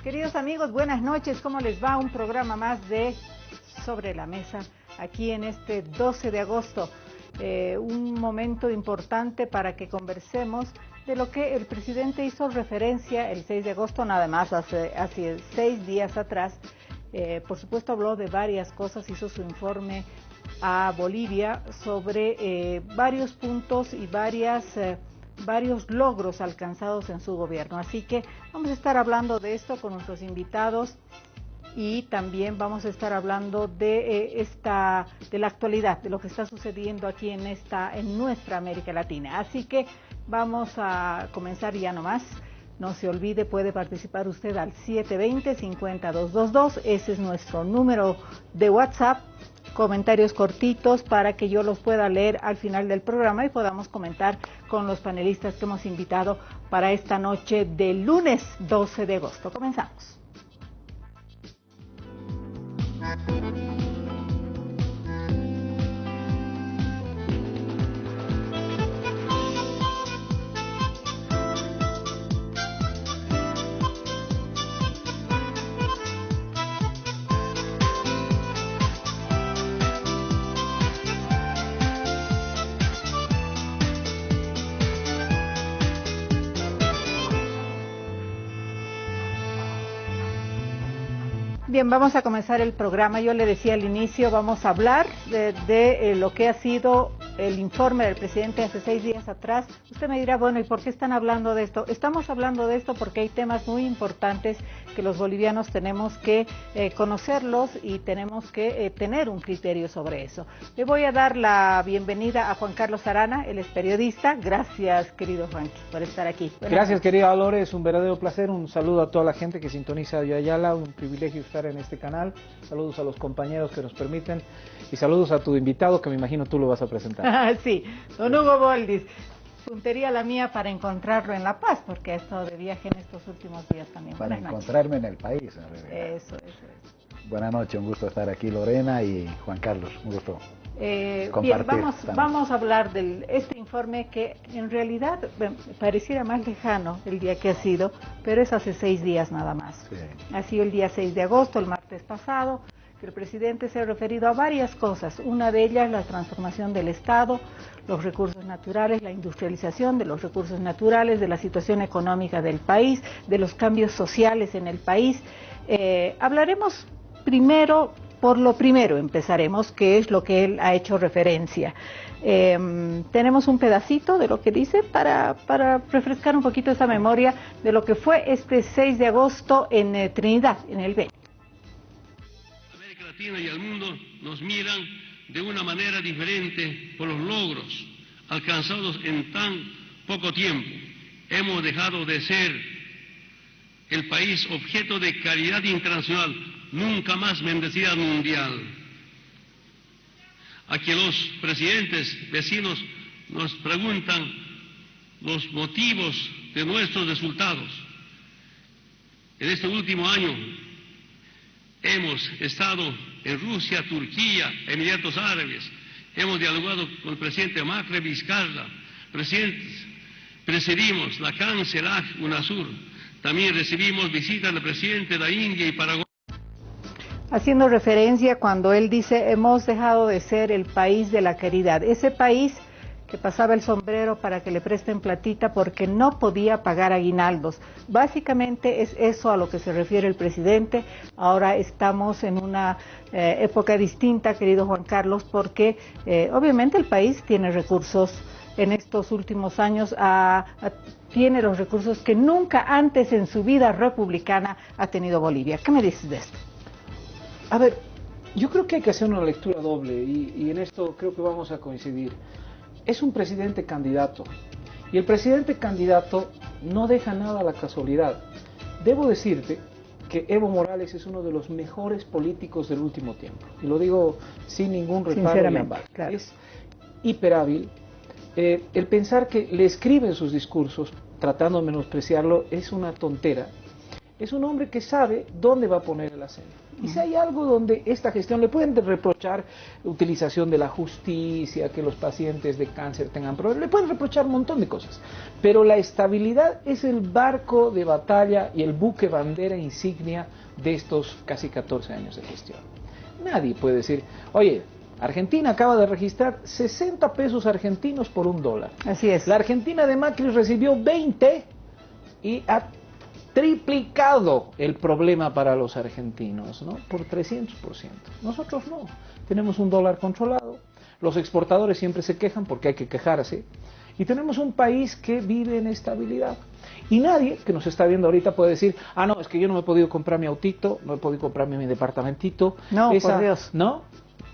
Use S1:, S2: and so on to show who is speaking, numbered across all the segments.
S1: Queridos amigos, buenas noches. ¿Cómo les va? Un programa más de Sobre la Mesa, aquí en este 12 de agosto. Un momento importante para que conversemos de lo que el presidente hizo referencia el 6 de agosto, nada más hace 6 días atrás. Por supuesto habló de varias cosas, hizo su informe a Bolivia sobre varios puntos y varios logros alcanzados en su gobierno. Así que vamos a estar hablando de esto con nuestros invitados y también vamos a estar hablando de la actualidad, de lo que está sucediendo aquí en nuestra América Latina. Así que vamos a comenzar ya nomás. No se olvide, puede participar usted al 720-50222, ese es nuestro número de WhatsApp. Comentarios cortitos para que yo los pueda leer al final del programa y podamos comentar con los panelistas que hemos invitado para esta noche de lunes 12 de agosto. Comenzamos. Bien, vamos a comenzar el programa. Yo le decía al inicio, vamos a hablar de lo que ha sido el informe del presidente hace 6 días atrás. Usted me dirá, bueno, ¿y por qué están hablando de esto? Estamos hablando de esto porque hay temas muy importantes que los bolivianos tenemos que conocerlos y tenemos que tener un criterio sobre eso. Le voy a dar la bienvenida a Juan Carlos Arana, él es periodista. Gracias, querido Juan, por estar aquí.
S2: Gracias, querida Lore, es un verdadero placer. Un saludo a toda la gente que sintoniza Radio Ayala, un privilegio estar en este canal. Saludos a los compañeros que nos permiten y saludos a tu invitado, que me imagino tú lo vas a presentar.
S1: Sí, don Hugo Boldis. Puntería la mía para encontrarlo en La Paz, porque ha estado de viaje en estos últimos días también.
S3: Para encontrarme en el país, en realidad.
S1: Eso.
S3: Buenas noches, un gusto estar aquí, Lorena y Juan Carlos, un gusto compartir.
S1: Bien, vamos a hablar de este informe que en realidad pareciera más lejano el día que ha sido, pero es hace 6 días nada más.
S3: Sí.
S1: Ha sido el día 6 de agosto, el martes pasado, que el presidente se ha referido a varias cosas. Una de ellas, la transformación del Estado, los recursos naturales, la industrialización de los recursos naturales, de la situación económica del país, de los cambios sociales en el país. Hablaremos primero, por lo primero empezaremos, que es lo que él ha hecho referencia. Tenemos un pedacito de lo que dice para refrescar un poquito esa memoria de lo que fue este 6 de agosto en Trinidad, en el Beni.
S4: América Latina y el mundo nos miran de una manera diferente por los logros alcanzados en tan poco tiempo. Hemos dejado de ser el país objeto de caridad internacional, nunca más mendicidad mundial. Aquí los presidentes vecinos nos preguntan los motivos de nuestros resultados. En este último año hemos estado en Rusia, Turquía, Emiratos Árabes, hemos dialogado con el presidente Macri Vizcarra, presidimos la CAN-CELAC UNASUR, también recibimos visitas del presidente de la India y Paraguay.
S1: Haciendo referencia cuando él dice, hemos dejado de ser el país de la caridad, ese país que pasaba el sombrero para que le presten platita porque no podía pagar aguinaldos. Básicamente es eso a lo que se refiere el presidente. Ahora estamos en una época distinta, querido Juan Carlos, porque obviamente el país tiene recursos. En estos últimos años tiene los recursos que nunca antes en su vida republicana ha tenido Bolivia. ¿Qué me dices de esto?
S2: A ver, yo creo que hay que hacer una lectura doble y en esto creo que vamos a coincidir. Es un presidente candidato y el presidente candidato no deja nada a la casualidad. Debo decirte que Evo Morales es uno de los mejores políticos del último tiempo y lo digo sin ningún reparo ni amparo.
S1: Claro.
S2: Es hiper hábil. El pensar que le escriben sus discursos tratando de menospreciarlo es una tontera. es un hombre que sabe dónde va a poner el acento. Y si hay algo donde esta gestión le pueden reprochar utilización de la justicia, que los pacientes de cáncer tengan problemas, le pueden reprochar un montón de cosas, pero la estabilidad es el barco de batalla y el buque bandera insignia de estos casi 14 años de gestión. Nadie puede decir, oye, Argentina acaba de registrar 60 pesos argentinos por $1.
S1: Así es.
S2: La Argentina de Macri recibió 20 y ha triplicado el problema para los argentinos, ¿no? Por 300%. Nosotros no. Tenemos un dólar controlado. Los exportadores siempre se quejan porque hay que quejarse. Y tenemos un país que vive en estabilidad. Y nadie que nos está viendo ahorita puede decir, ah, no, es que yo no me he podido comprar mi autito, no he podido comprarme mi departamentito.
S1: No, por Dios.
S2: ¿No?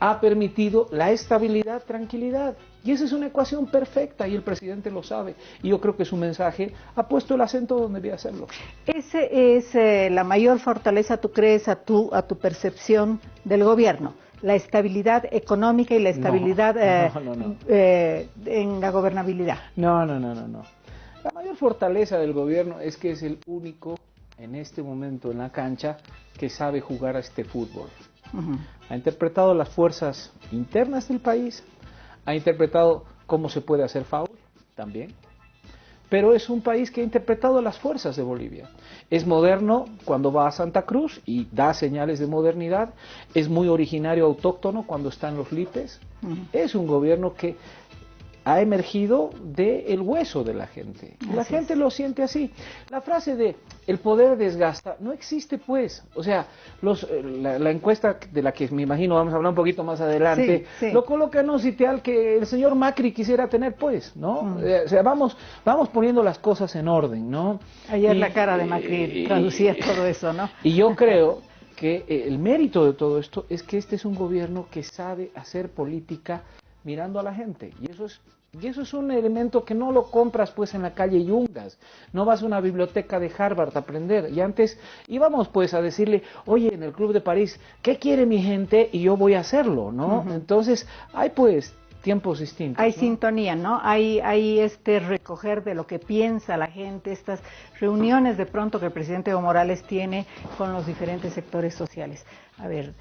S2: Ha permitido la estabilidad, tranquilidad. Y esa es una ecuación perfecta y el presidente lo sabe. Y yo creo que su mensaje ha puesto el acento donde debía hacerlo.
S1: Ese es la mayor fortaleza, ¿tú crees, a tu percepción del gobierno? La estabilidad económica y la estabilidad en la gobernabilidad.
S2: No. La mayor fortaleza del gobierno es que es el único en este momento en la cancha que sabe jugar a este fútbol. Ha interpretado las fuerzas internas del país, ha interpretado cómo se puede hacer foul también, pero es un país que ha interpretado las fuerzas de Bolivia. Es moderno cuando va a Santa Cruz y da señales de modernidad, es muy originario, autóctono cuando está en los lipes. Es un gobierno que ha emergido del hueso de la gente. La gente lo siente así. La frase de el poder desgasta no existe, pues. O sea, la encuesta de la que me imagino vamos a hablar un poquito más adelante, lo coloca en un sitial que el señor Macri quisiera tener, pues, ¿no? O sea, vamos poniendo las cosas en orden, ¿no?
S1: Ayer la cara de Macri traducía todo eso, ¿no?
S2: Y yo creo que el mérito de todo esto es que este es un gobierno que sabe hacer política mirando a la gente, y eso es un elemento que no lo compras pues en la calle Yungas, no vas a una biblioteca de Harvard a aprender. Y antes íbamos pues a decirle, oye, en el Club de París, ¿qué quiere mi gente? Y yo voy a hacerlo, ¿no? Entonces hay pues tiempos distintos.
S1: Hay sintonía, ¿no? Hay este recoger de lo que piensa la gente, estas reuniones de pronto que el presidente Evo Morales tiene con los diferentes sectores sociales. A ver,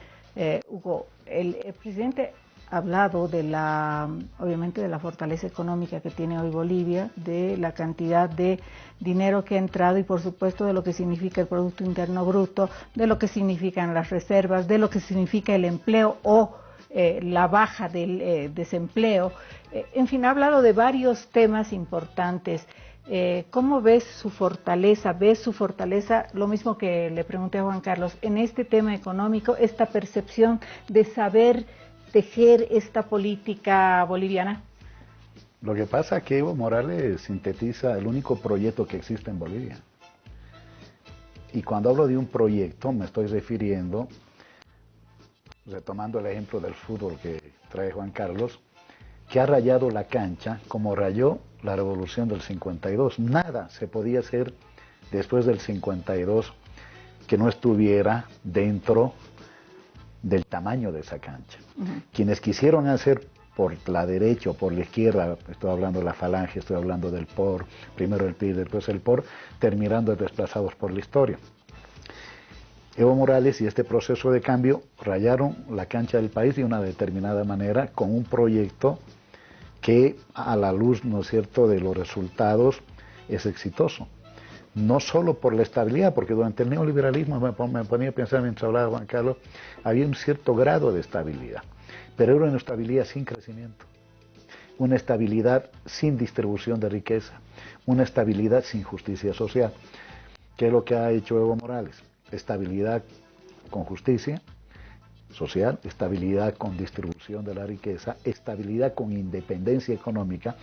S1: Hugo, el presidente ha hablado obviamente de la fortaleza económica que tiene hoy Bolivia, de la cantidad de dinero que ha entrado y por supuesto de lo que significa el Producto Interno Bruto, de lo que significan las reservas, de lo que significa el empleo o la baja del desempleo. En fin, ha hablado de varios temas importantes. ¿Cómo ves su fortaleza? ¿Ves su fortaleza? Lo mismo que le pregunté a Juan Carlos, en este tema económico, esta percepción de saber tejer esta política boliviana.
S3: Lo que pasa es que Evo Morales sintetiza el único proyecto que existe en Bolivia. Y cuando hablo de un proyecto me estoy refiriendo, retomando el ejemplo del fútbol que trae Juan Carlos, que ha rayado la cancha como rayó la revolución del 52. Nada se podía hacer después del 52 que no estuviera dentro del tamaño de esa cancha. Quienes quisieron hacer por la derecha o por la izquierda, estoy hablando de la Falange, estoy hablando del POR, primero el PIR, después el POR, terminando desplazados por la historia. Evo Morales y este proceso de cambio rayaron la cancha del país de una determinada manera con un proyecto que a la luz, ¿no es cierto?, de los resultados es exitoso. No solo por la estabilidad, porque durante el neoliberalismo, me ponía a pensar mientras hablaba Juan Carlos, había un cierto grado de estabilidad, pero era una estabilidad sin crecimiento, una estabilidad sin distribución de riqueza, una estabilidad sin justicia social. ¿Qué es lo que ha hecho Evo Morales? Estabilidad con justicia social, estabilidad con distribución de la riqueza, estabilidad con independencia económica,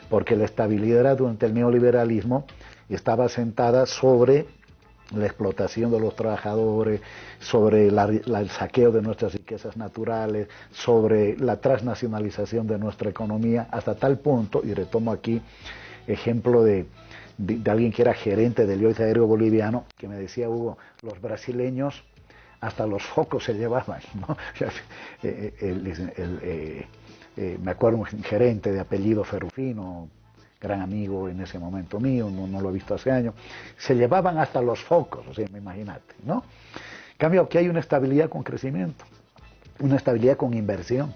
S3: porque la estabilidad durante el neoliberalismo estaba sentada sobre la explotación de los trabajadores, sobre el saqueo de nuestras riquezas naturales, sobre la transnacionalización de nuestra economía, hasta tal punto, y retomo aquí ejemplo de alguien que era gerente del Lloyds Aéreo Boliviano, que me decía, Hugo, los brasileños hasta los focos se llevaban, ¿no? Me acuerdo un gerente de apellido Ferrufino, gran amigo en ese momento mío, no lo he visto hace años, se llevaban hasta los focos, o sea, imagínate, ¿no? En cambio, aquí hay una estabilidad con crecimiento, una estabilidad con inversión.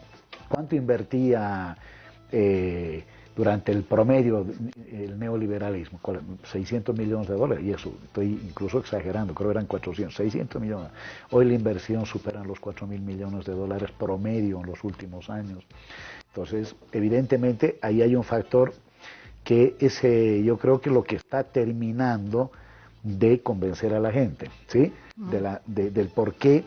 S3: ¿Cuánto invertía durante el promedio el neoliberalismo? 600 millones de dólares, y eso estoy incluso exagerando, creo que eran 400, 600 millones. Hoy la inversión supera los 4.000 millones de dólares promedio en los últimos años. Entonces, evidentemente, ahí hay un factor que yo creo que lo que está terminando de convencer a la gente, ¿sí? Del por qué,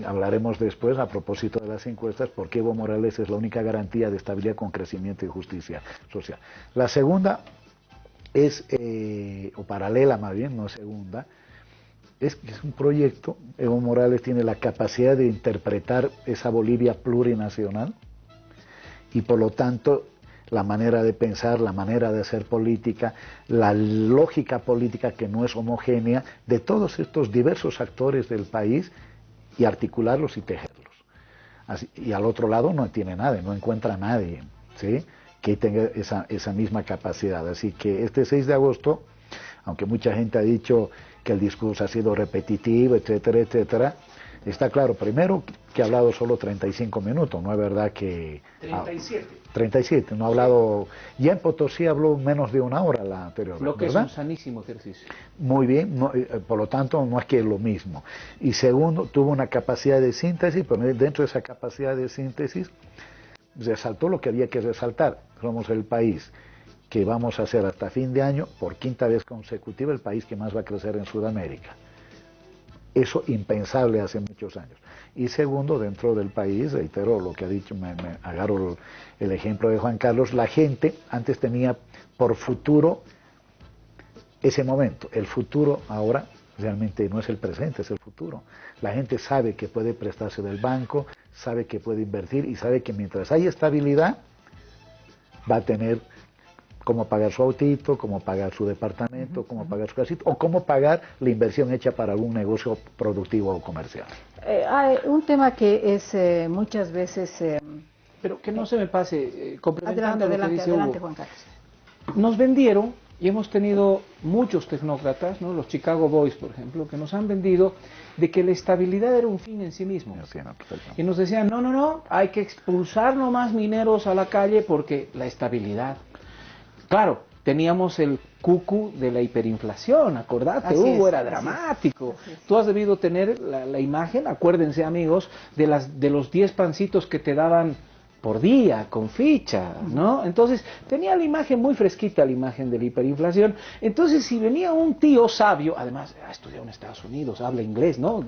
S3: hablaremos después a propósito de las encuestas, por qué Evo Morales es la única garantía de estabilidad con crecimiento y justicia social. La segunda es, o paralela más bien, no segunda, es un proyecto. Evo Morales tiene la capacidad de interpretar esa Bolivia plurinacional y por lo tanto la manera de pensar, la manera de hacer política, la lógica política que no es homogénea de todos estos diversos actores del país y articularlos y tejerlos. Así, y al otro lado no tiene nadie, no encuentra a nadie, ¿sí?, que tenga esa misma capacidad. Así que este 6 de agosto, aunque mucha gente ha dicho que el discurso ha sido repetitivo, etcétera, etcétera, está claro, primero, que ha hablado solo 35 minutos, no es verdad que... 37, no ha hablado... Ya en Potosí habló menos de una hora la anterior,
S2: lo que
S3: ¿verdad?
S2: es un sanísimo ejercicio.
S3: Muy bien, por lo tanto no es que es lo mismo. Y segundo, tuvo una capacidad de síntesis, pero dentro de esa capacidad de síntesis resaltó lo que había que resaltar. Somos el país que vamos a ser hasta fin de año, por quinta vez consecutiva, el país que más va a crecer en Sudamérica. Eso impensable hace muchos años. Y segundo, dentro del país, reitero lo que ha dicho, me agarro el ejemplo de Juan Carlos, la gente antes tenía por futuro ese momento. El futuro ahora realmente no es el presente, es el futuro. La gente sabe que puede prestarse del banco, sabe que puede invertir y sabe que mientras hay estabilidad va a tener cómo pagar su autito, cómo pagar su departamento, cómo pagar su casita, o cómo pagar la inversión hecha para algún negocio productivo o comercial.
S1: Hay un tema que es muchas veces...
S2: Pero que no se me pase, complementando lo que dice
S1: adelante,
S2: Hugo.
S1: Juan Carlos.
S2: Nos vendieron, y hemos tenido muchos tecnócratas, ¿no?, los Chicago Boys, por ejemplo, que nos han vendido de que la estabilidad era un fin en sí mismo. Y nos decían, no, hay que expulsar nomás mineros a la calle porque la estabilidad... Claro, teníamos el cucu de la hiperinflación, acordate, Hugo, era dramático. Tú has debido tener la imagen, acuérdense amigos, de los 10 pancitos que te daban por día, con ficha, ¿no? Entonces, tenía la imagen muy fresquita, la imagen de la hiperinflación. Entonces, si venía un tío sabio, además, ha estudiado en Estados Unidos, habla inglés, ¿no?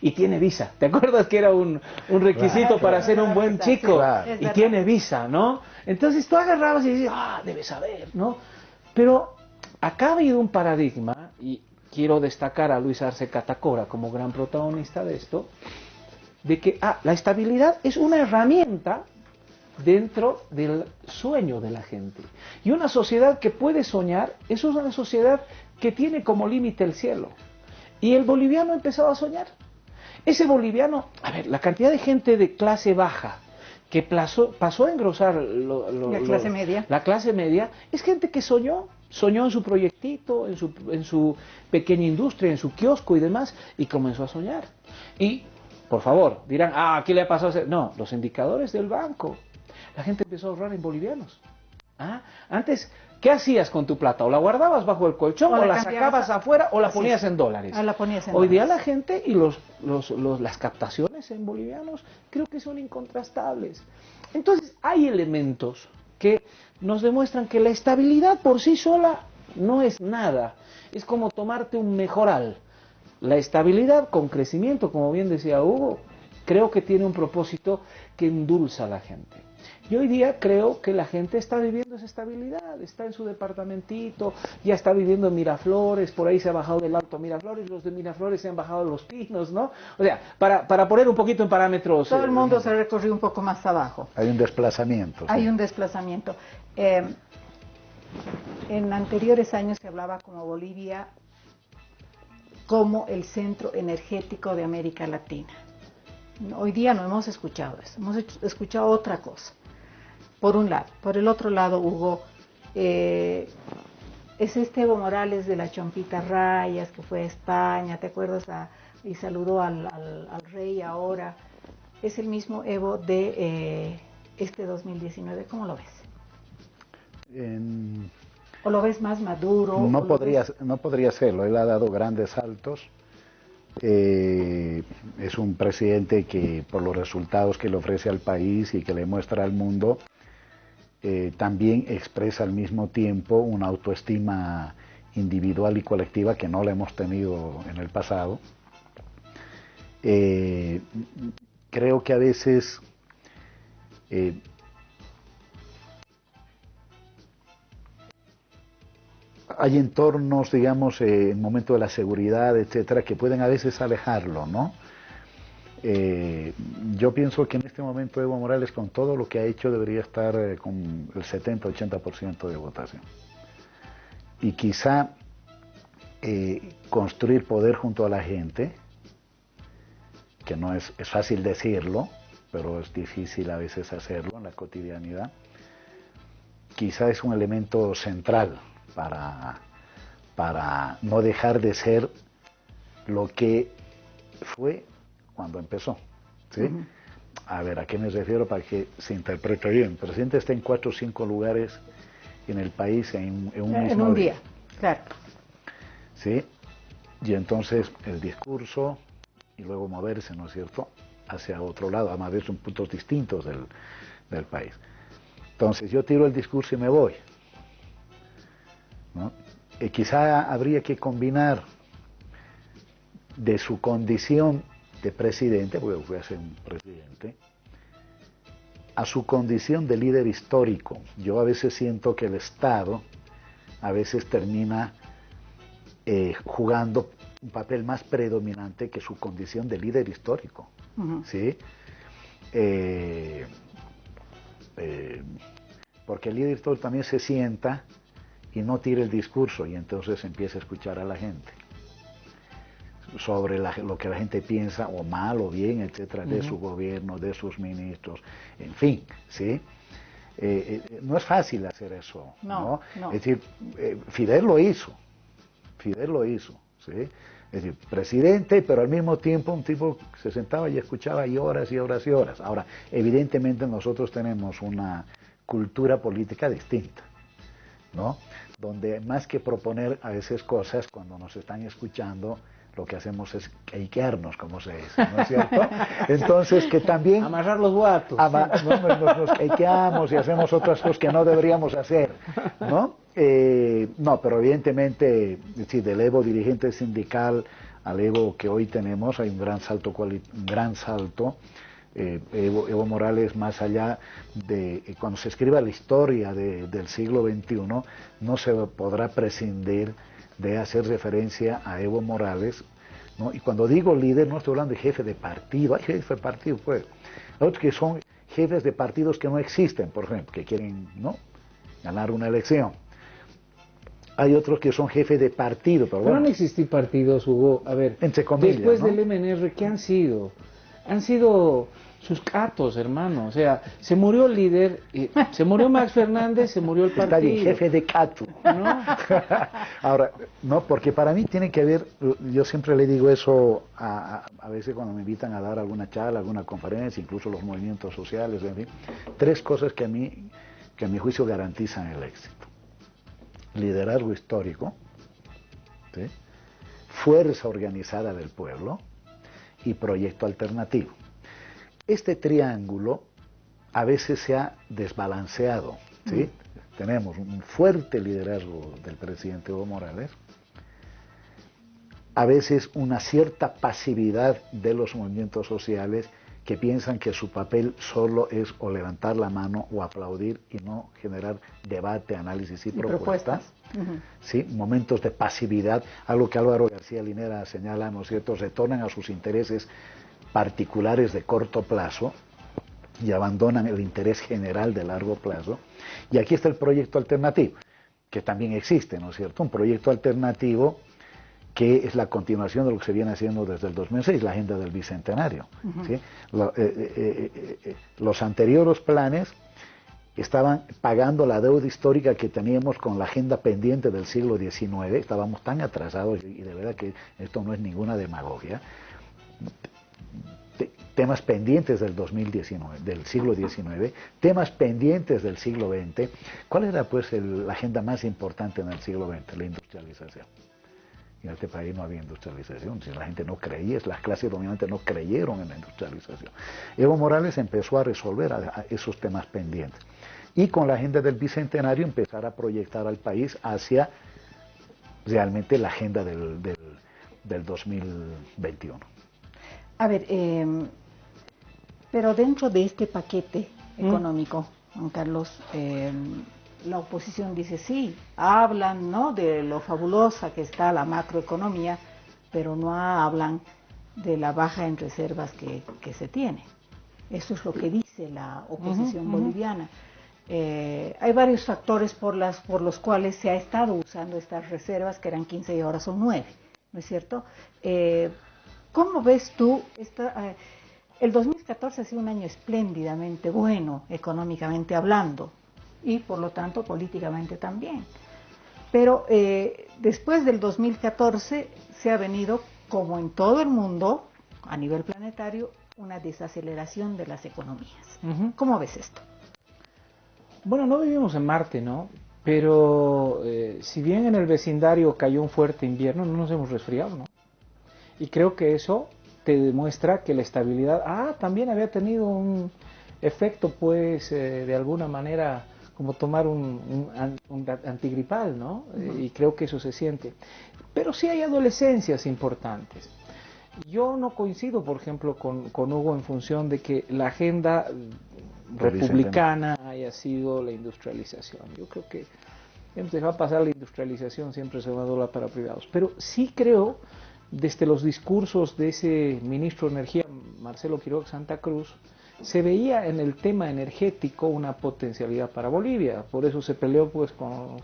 S2: Y tiene visa. ¿Te acuerdas que era un requisito para ser un buen chico? Y tiene visa, ¿no? Entonces, tú agarrabas y dices, debes saber, ¿no? Pero acá ha habido un paradigma, y quiero destacar a Luis Arce Catacora como gran protagonista de esto, de que la estabilidad es una herramienta dentro del sueño de la gente. Y una sociedad que puede soñar es una sociedad que tiene como límite el cielo. Y el boliviano ha empezado a soñar. Ese boliviano, a ver, la cantidad de gente de clase baja que pasó a engrosar la clase media, es gente que soñó en su proyectito, en su pequeña industria, en su kiosco y demás, y comenzó a soñar. Y, por favor, dirán, ¿qué le ha pasado? No, los indicadores del banco. La gente empezó a ahorrar en bolivianos. Antes, ¿qué hacías con tu plata? O la guardabas bajo el colchón, o la sacabas afuera, o la ponías en dólares. Hoy día la gente y las captaciones en bolivianos creo que son incontrastables. Entonces, hay elementos que nos demuestran que la estabilidad por sí sola no es nada. Es como tomarte un mejoral. La estabilidad con crecimiento, como bien decía Hugo, creo que tiene un propósito que endulza a la gente. Y hoy día creo que la gente está viviendo esa estabilidad, está en su departamentito, ya está viviendo en Miraflores, por ahí se ha bajado del auto a Miraflores, los de Miraflores se han bajado de Los Pinos, ¿no? O sea, para poner un poquito en parámetros...
S1: Todo el mundo se recorrió un poco más abajo.
S3: Hay un desplazamiento.
S1: Hay un desplazamiento. En anteriores años se hablaba como Bolivia como el centro energético de América Latina. Hoy día no hemos escuchado eso, hemos escuchado otra cosa. Por un lado. Por el otro lado, Hugo, es este Evo Morales de la Chompita Rayas, que fue a España, ¿te acuerdas? Y saludó al rey ahora. Es el mismo Evo de este 2019, ¿cómo lo ves? ¿O lo ves más maduro?
S3: No podría serlo, él ha dado grandes saltos. Es un presidente que, por los resultados que le ofrece al país y que le muestra al mundo, también expresa al mismo tiempo una autoestima individual y colectiva que no la hemos tenido en el pasado. Creo que a veces hay entornos, digamos, en el momento de la seguridad, etcétera, que pueden a veces alejarlo, ¿no? Yo pienso que en este momento Evo Morales, con todo lo que ha hecho, debería estar con el 70-80% de votación. Y quizá construir poder junto a la gente, que no es fácil decirlo, pero es difícil a veces hacerlo en la cotidianidad, quizá es un elemento central para no dejar de ser lo que fue cuando empezó, ¿sí? Uh-huh. A ver, ¿a qué me refiero para que se interprete bien? El presidente está en 4 o 5 lugares en el país en un
S1: día. Claro.
S3: ¿Sí? Y entonces el discurso y luego moverse, ¿no es cierto?, hacia otro lado, a veces son puntos distintos del país. Entonces yo tiro el discurso y me voy, ¿no? Quizá habría que combinar de su condición de presidente, porque voy a ser un presidente, a su condición de líder histórico. Yo a veces siento que el Estado a veces termina jugando un papel más predominante que su condición de líder histórico. Uh-huh. ¿Sí? Porque el líder histórico también se sienta y no tira el discurso y entonces empieza a escuchar a la gente sobre lo que la gente piensa, o mal o bien, etcétera, de su gobierno, de sus ministros, en fin, ¿sí? No es fácil hacer eso, ¿no? Es decir, Fidel lo hizo, ¿sí? Es decir, presidente, pero al mismo tiempo un tipo que se sentaba y escuchaba y horas y horas y horas. Ahora, evidentemente nosotros tenemos una cultura política distinta, ¿no? Donde más que proponer a veces cosas, cuando nos están escuchando, lo que hacemos es queiquearnos, como se dice, ¿no es cierto? Entonces, que también...
S2: amarrar los guatos.
S3: Nos queiqueamos y hacemos otras cosas que no deberíamos hacer, ¿no? No, pero evidentemente, sí, del Evo dirigente sindical al Evo que hoy tenemos, hay un gran salto. Evo Morales, más allá de cuando se escriba la historia del siglo XXI, no se podrá prescindir de hacer referencia a Evo Morales, ¿no? Y cuando digo líder, no estoy hablando de jefe de partido. Hay jefes de partido, pues. Hay otros que son jefes de partidos que no existen, por ejemplo, que quieren, ¿no?, ganar una elección. Hay otros que son jefes de partido, pero bueno.
S2: No han existido partidos, Hugo. A ver,
S3: entre comillas,
S2: después, ¿no?,
S3: del
S2: MNR, ¿qué han sido? Han sido sus catos, hermano. O sea, se murió el líder, se murió Max Fernández, se murió el partido.
S3: Está bien, jefe de cato, ¿no? Ahora, no, porque para mí tiene que haber, yo siempre le digo eso a veces cuando me invitan a dar alguna charla, alguna conferencia, incluso los movimientos sociales, en fin, 3 cosas que a mi juicio garantizan el éxito: liderazgo histórico, ¿sí?, fuerza organizada del pueblo y proyecto alternativo. Este triángulo a veces se ha desbalanceado, ¿sí? Tenemos un fuerte liderazgo del presidente Evo Morales, a veces una cierta pasividad de los movimientos sociales que piensan que su papel solo es o levantar la mano o aplaudir y no generar debate, análisis y propuestas. ¿Sí? Momentos de pasividad, algo que Álvaro García Linera señala, ¿no es cierto?, retornan a sus intereses particulares de corto plazo y abandonan el interés general de largo plazo. Y aquí está el proyecto alternativo, que también existe, ¿no es cierto? Un proyecto alternativo que es la continuación de lo que se viene haciendo desde el 2006, la agenda del Bicentenario. ¿Sí? Los anteriores planes estaban pagando la deuda histórica que teníamos con la agenda pendiente del siglo XIX, estábamos tan atrasados, y de verdad que esto no es ninguna demagogia, temas pendientes del 2019, del siglo XIX, temas pendientes del siglo XX. ¿Cuál era pues la agenda más importante en el siglo XX? La industrialización. Y en este país no había industrialización, si la gente no creía, las clases dominantes no creyeron en la industrialización. Evo Morales empezó a resolver a esos temas pendientes. Y con la agenda del Bicentenario empezar a proyectar al país hacia realmente la agenda del 2021.
S1: A ver, pero dentro de este paquete económico, Juan Carlos, la oposición dice sí, hablan, ¿no?, de lo fabulosa que está la macroeconomía, pero no hablan de la baja en reservas que se tiene. Eso es lo que dice la oposición boliviana. Hay varios factores por los cuales se ha estado usando estas reservas, que eran 15 y ahora son 9, ¿no es cierto? ¿Cómo ves tú el 2014 ha sido un año espléndidamente bueno, económicamente hablando, y por lo tanto políticamente también? Pero después del 2014 se ha venido, como en todo el mundo, a nivel planetario, una desaceleración de las economías. ¿Cómo ves esto?
S2: Bueno, no vivimos en Marte, ¿no? Pero si bien en el vecindario cayó un fuerte invierno, no nos hemos resfriado, ¿no? Y creo que eso te demuestra que la estabilidad, también había tenido un efecto, pues, de alguna manera, como tomar un antigripal, ¿no? Y creo que eso se siente. Pero sí hay adolescencias importantes. Yo no coincido, por ejemplo, con Hugo en función de que la agenda republicana haya sido la industrialización. Yo creo que hemos dejado pasar la industrialización, siempre se va a dólar para privados. Pero sí creo, desde los discursos de ese ministro de Energía, Marcelo Quiroga Santa Cruz, se veía en el tema energético una potencialidad para Bolivia. Por eso se peleó pues con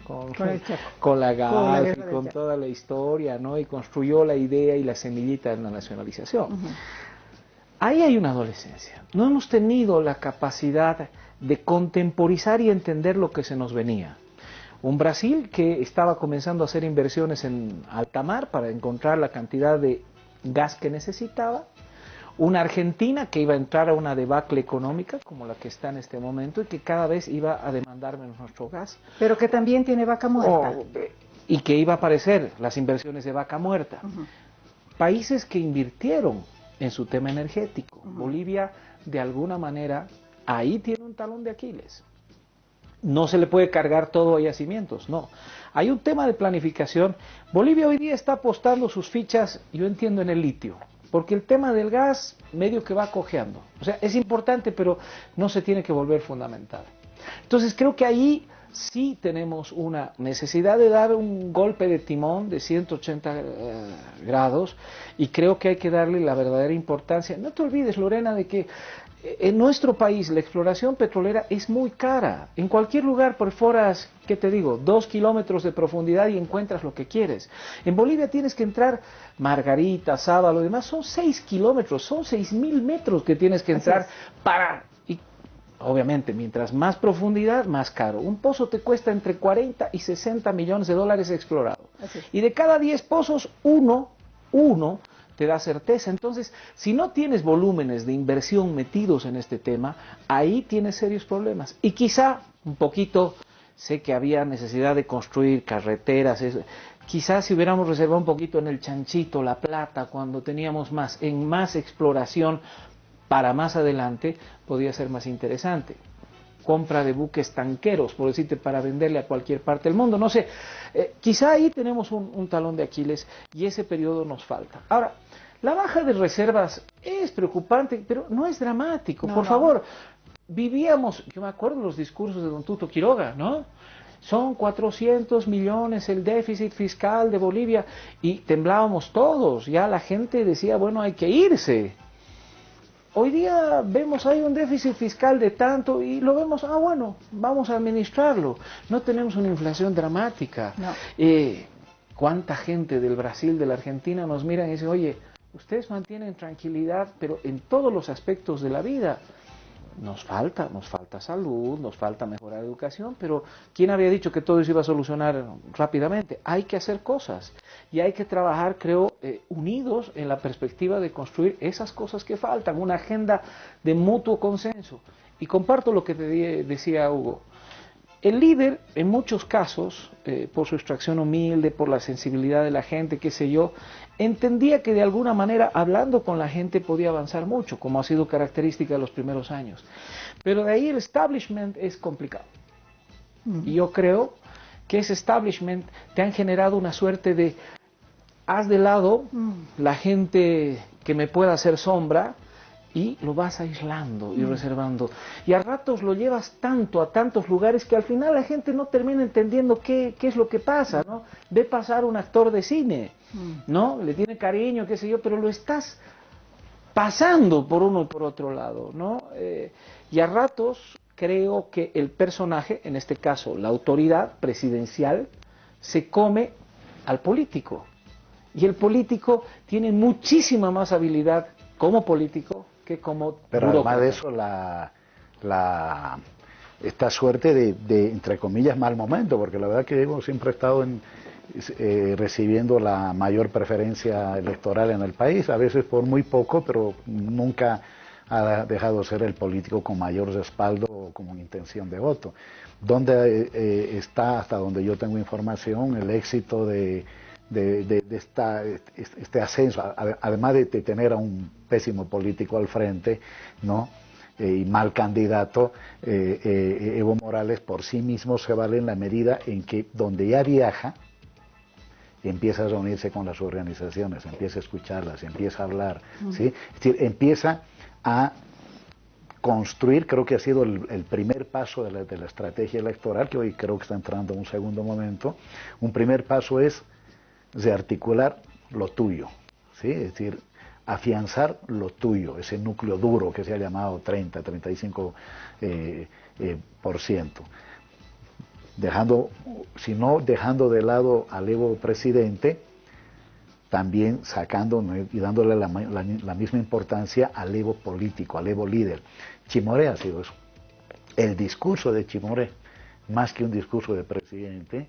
S2: la gas y con toda la historia, ¿no? Y construyó la idea y la semillita de la nacionalización. Ahí hay una adolescencia. No hemos tenido la capacidad de contemporizar y entender lo que se nos venía. Un Brasil que estaba comenzando a hacer inversiones en alta mar para encontrar la cantidad de gas que necesitaba. Una Argentina que iba a entrar a una debacle económica como la que está en este momento y que cada vez iba a demandar menos nuestro gas.
S1: Pero que también tiene vaca muerta.
S2: Y que iba a aparecer las inversiones de vaca muerta. Países que invirtieron en su tema energético. Bolivia, de alguna manera, ahí tiene un talón de Aquiles. No se le puede cargar todo a yacimientos, no. Hay un tema de planificación. Bolivia hoy día está apostando sus fichas, yo entiendo, en el litio, porque el tema del gas medio que va cojeando. O sea, es importante, pero no se tiene que volver fundamental. Entonces creo que ahí sí tenemos una necesidad de dar un golpe de timón de 180 grados, y creo que hay que darle la verdadera importancia. No te olvides, Lorena, de que en nuestro país la exploración petrolera es muy cara. En cualquier lugar perforas, ¿qué te digo?, 2 kilómetros de profundidad y encuentras lo que quieres. En Bolivia tienes que entrar, Margarita, Saba, lo demás, son 6 kilómetros, son 6.000 metros que tienes que entrar para... Y obviamente, mientras más profundidad, más caro. Un pozo te cuesta entre 40 y 60 millones de dólares explorado. Y de cada 10 pozos, uno te da certeza. Entonces, si no tienes volúmenes de inversión metidos en este tema, ahí tienes serios problemas. Y quizá un poquito, sé que había necesidad de construir carreteras, quizás si hubiéramos reservado un poquito en el Chanchito, La Plata, cuando teníamos más exploración para más adelante, podía ser más interesante. Compra de buques tanqueros, por decirte, para venderle a cualquier parte del mundo, no sé, quizá ahí tenemos un talón de Aquiles y ese periodo nos falta. Ahora, la baja de reservas es preocupante, pero no es dramático, por favor. Vivíamos, yo me acuerdo de los discursos de don Tuto Quiroga, ¿no? Son 400 millones el déficit fiscal de Bolivia, y temblábamos todos, ya la gente decía, bueno, hay que irse. Hoy día vemos hay un déficit fiscal de tanto y lo vemos, bueno, vamos a administrarlo. No tenemos una inflación dramática. ¿Cuánta gente del Brasil, de la Argentina nos miran y dicen, oye, ustedes mantienen tranquilidad, pero en todos los aspectos de la vida? nos falta salud, nos falta mejorar educación, pero ¿quién había dicho que todo eso iba a solucionar rápidamente? Hay que hacer cosas y hay que trabajar, creo, unidos en la perspectiva de construir esas cosas que faltan, una agenda de mutuo consenso. Y comparto lo que te decía Hugo. El líder, en muchos casos, por su extracción humilde, por la sensibilidad de la gente, qué sé yo, entendía que de alguna manera, hablando con la gente, podía avanzar mucho, como ha sido característica de los primeros años. Pero de ahí el establishment es complicado. Y yo creo que ese establishment te han generado una suerte de, haz de lado la gente que me pueda hacer sombra, y lo vas aislando y reservando. Y a ratos lo llevas tanto a tantos lugares que al final la gente no termina entendiendo qué es lo que pasa, ¿no? Ve pasar un actor de cine, ¿no? Le tiene cariño, qué sé yo, pero lo estás pasando por uno y por otro lado, ¿no? Y a ratos creo que el personaje, en este caso la autoridad presidencial, se come al político. Y el político tiene muchísima más habilidad como político que como
S3: pero
S2: burócrata.
S3: además de eso, esta suerte de, entre comillas, mal momento, porque la verdad que Diego siempre ha estado recibiendo la mayor preferencia electoral en el país, a veces por muy poco, pero nunca ha dejado de ser el político con mayor respaldo o con intención de voto. ¿Dónde está, hasta donde yo tengo información, el éxito de este ascenso, además de tener a un pésimo político al frente, ¿no? Y mal candidato, Evo Morales por sí mismo se vale en la medida en que donde ya viaja, empieza a reunirse con las organizaciones, empieza a escucharlas, empieza a hablar, ¿sí? Es decir, empieza a construir, creo que ha sido el primer paso de la estrategia electoral, que hoy creo que está entrando en un segundo momento. Un primer paso es de articular lo tuyo, ¿sí? Es decir, afianzar lo tuyo, ese núcleo duro que se ha llamado 35%, si no dejando de lado al Evo presidente, también sacando y dándole la misma importancia al Evo político, al Evo líder. Chimoré ha sido eso. El discurso de Chimoré, más que un discurso de presidente,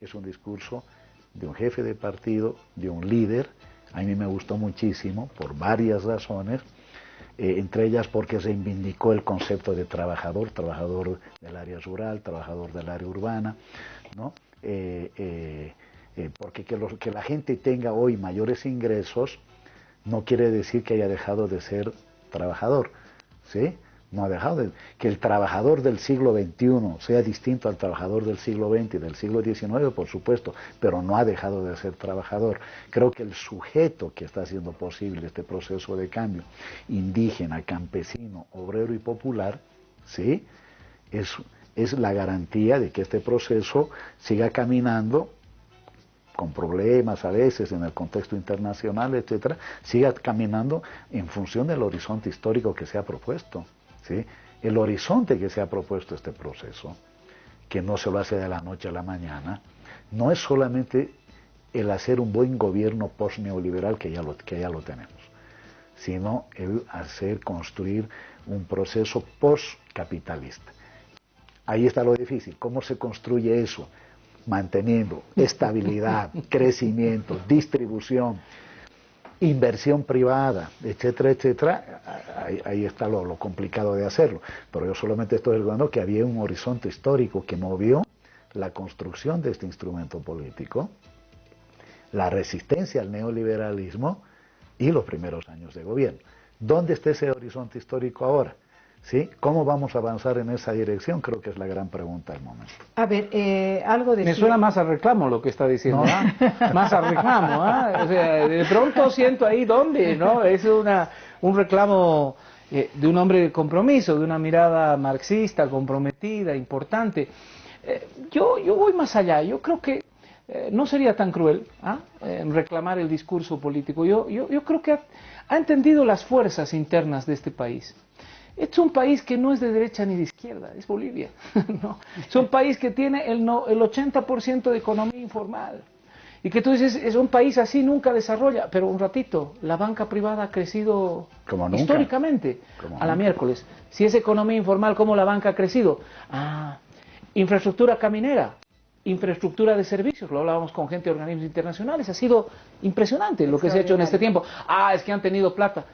S3: es un discurso de un jefe de partido, de un líder. A mí me gustó muchísimo por varias razones, entre ellas porque reivindicó el concepto de trabajador del área rural, trabajador del área urbana, ¿no? Porque que la gente tenga hoy mayores ingresos no quiere decir que haya dejado de ser trabajador, ¿sí? No ha dejado que el trabajador del siglo XXI sea distinto al trabajador del siglo XX y del siglo XIX, por supuesto, pero no ha dejado de ser trabajador. Creo que el sujeto que está haciendo posible este proceso de cambio, indígena, campesino, obrero y popular, ¿sí? Es la garantía de que este proceso siga caminando con problemas a veces en el contexto internacional, etcétera, siga caminando en función del horizonte histórico que se ha propuesto. ¿Sí? El horizonte que se ha propuesto este proceso, que no se lo hace de la noche a la mañana, no es solamente el hacer un buen gobierno post-neoliberal, que ya lo tenemos, sino el construir un proceso post-capitalista. Ahí está lo difícil. ¿Cómo se construye eso? Manteniendo estabilidad, crecimiento, distribución, inversión privada, etcétera, etcétera. Ahí está lo complicado de hacerlo. Pero yo solamente estoy recordando que había un horizonte histórico que movió la construcción de este instrumento político, la resistencia al neoliberalismo y los primeros años de gobierno. ¿Dónde está ese horizonte histórico ahora? ¿Sí? ¿Cómo vamos a avanzar en esa dirección? Creo que es la gran pregunta del momento.
S1: A ver, algo de...
S2: Me suena más a reclamo lo que está diciendo, ¿no? Más a reclamo, ¿ah? O sea, de pronto siento ahí dónde, ¿no? Es un reclamo de un hombre de compromiso, de una mirada marxista, comprometida, importante. Yo voy más allá, yo creo que no sería tan cruel reclamar el discurso político. Yo creo que ha entendido las fuerzas internas de este país. Es un país que no es de derecha ni de izquierda, es Bolivia, ¿no? Es un país que tiene el 80% de economía informal Y que tú dices, es un país así, nunca desarrolla. Pero un ratito, la banca privada ha crecido
S3: como nunca,
S2: históricamente
S3: como
S2: a la
S3: nunca.
S2: miércoles. Si es economía informal, ¿cómo la banca ha crecido? Infraestructura caminera, infraestructura de servicios, lo hablábamos con gente de organismos internacionales, ha sido impresionante lo que se ha hecho en este tiempo. Es que han tenido plata.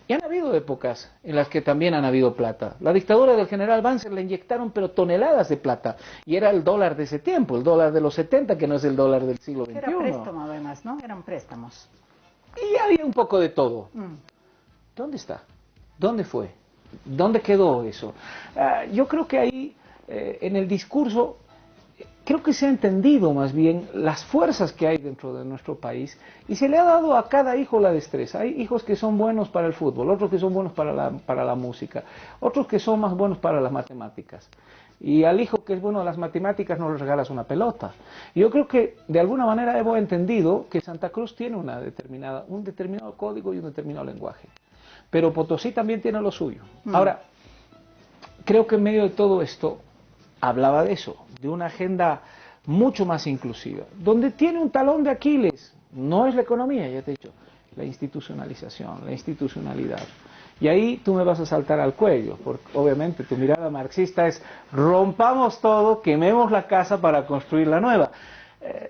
S2: Y han habido épocas en las que también han habido plata. La dictadura del general Banzer le inyectaron pero toneladas de plata. Y era el dólar de ese tiempo, el dólar de los 70, que no es el dólar del siglo XXI.
S1: Era préstamo además, ¿no? Eran préstamos.
S2: Y había un poco de todo. ¿Dónde está? ¿Dónde fue? ¿Dónde quedó eso? Yo creo que ahí, en el discurso, creo que se ha entendido más bien las fuerzas que hay dentro de nuestro país y se le ha dado a cada hijo la destreza. Hay hijos que son buenos para el fútbol, otros que son buenos para la música, otros que son más buenos para las matemáticas. Y al hijo que es bueno en las matemáticas no le regalas una pelota. Y yo creo que de alguna manera hemos entendido que Santa Cruz tiene un determinado código y un determinado lenguaje. Pero Potosí también tiene lo suyo. Ahora, creo que en medio de todo esto hablaba de eso, de una agenda mucho más inclusiva, donde tiene un talón de Aquiles, no es la economía, ya te he dicho, la institucionalización, la institucionalidad. Y ahí tú me vas a saltar al cuello, porque obviamente tu mirada marxista es rompamos todo, quememos la casa para construir la nueva.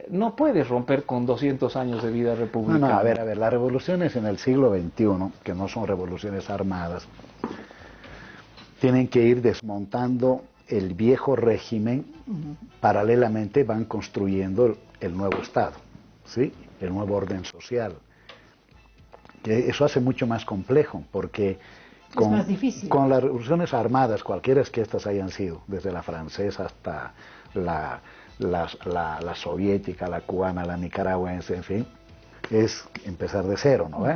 S2: No puedes romper con 200 años de vida republicana.
S3: No, a ver, las revoluciones en el siglo XXI, que no son revoluciones armadas, tienen que ir desmontando el viejo régimen, paralelamente van construyendo el nuevo Estado, ¿sí? El nuevo orden social. Que eso hace mucho más complejo, porque
S1: es más difícil.
S3: Con las revoluciones armadas, cualquiera que estas hayan sido, desde la francesa hasta la soviética, la cubana, la nicaragüense, en fin, es empezar de cero, ¿no?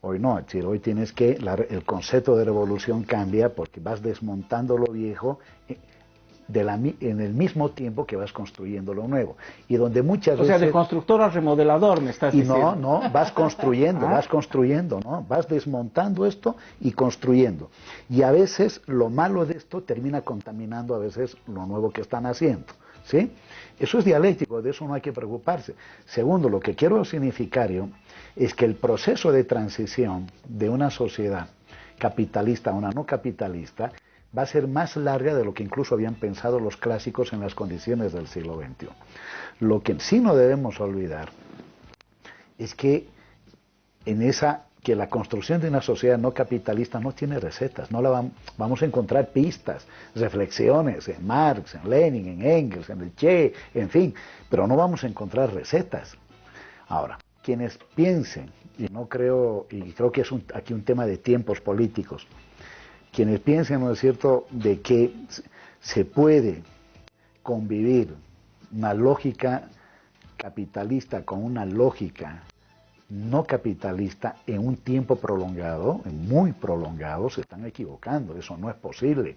S3: Hoy no, es decir, hoy tienes que, el concepto de revolución cambia porque vas desmontando lo viejo en el mismo tiempo que vas construyendo lo nuevo. Y donde muchas veces...
S2: O sea, de constructor a remodelador me estás diciendo.
S3: No, vas construyendo, ¿no? Vas desmontando esto y construyendo. Y a veces lo malo de esto termina contaminando a veces lo nuevo que están haciendo, ¿sí? Eso es dialéctico, de eso no hay que preocuparse. Segundo, lo que quiero significar yo es que el proceso de transición de una sociedad capitalista a una no capitalista va a ser más larga de lo que incluso habían pensado los clásicos en las condiciones del siglo XXI. Lo que sí no debemos olvidar es que que la construcción de una sociedad no capitalista no tiene recetas, vamos a encontrar pistas, reflexiones en Marx, en Lenin, en Engels, en el Che, en fin, pero no vamos a encontrar recetas. Ahora, quienes piensen, y creo que es aquí un tema de tiempos políticos, quienes piensen, ¿no es cierto?, de que se puede convivir una lógica capitalista con una lógica no capitalista en un tiempo prolongado, muy prolongado, se están equivocando, eso no es posible,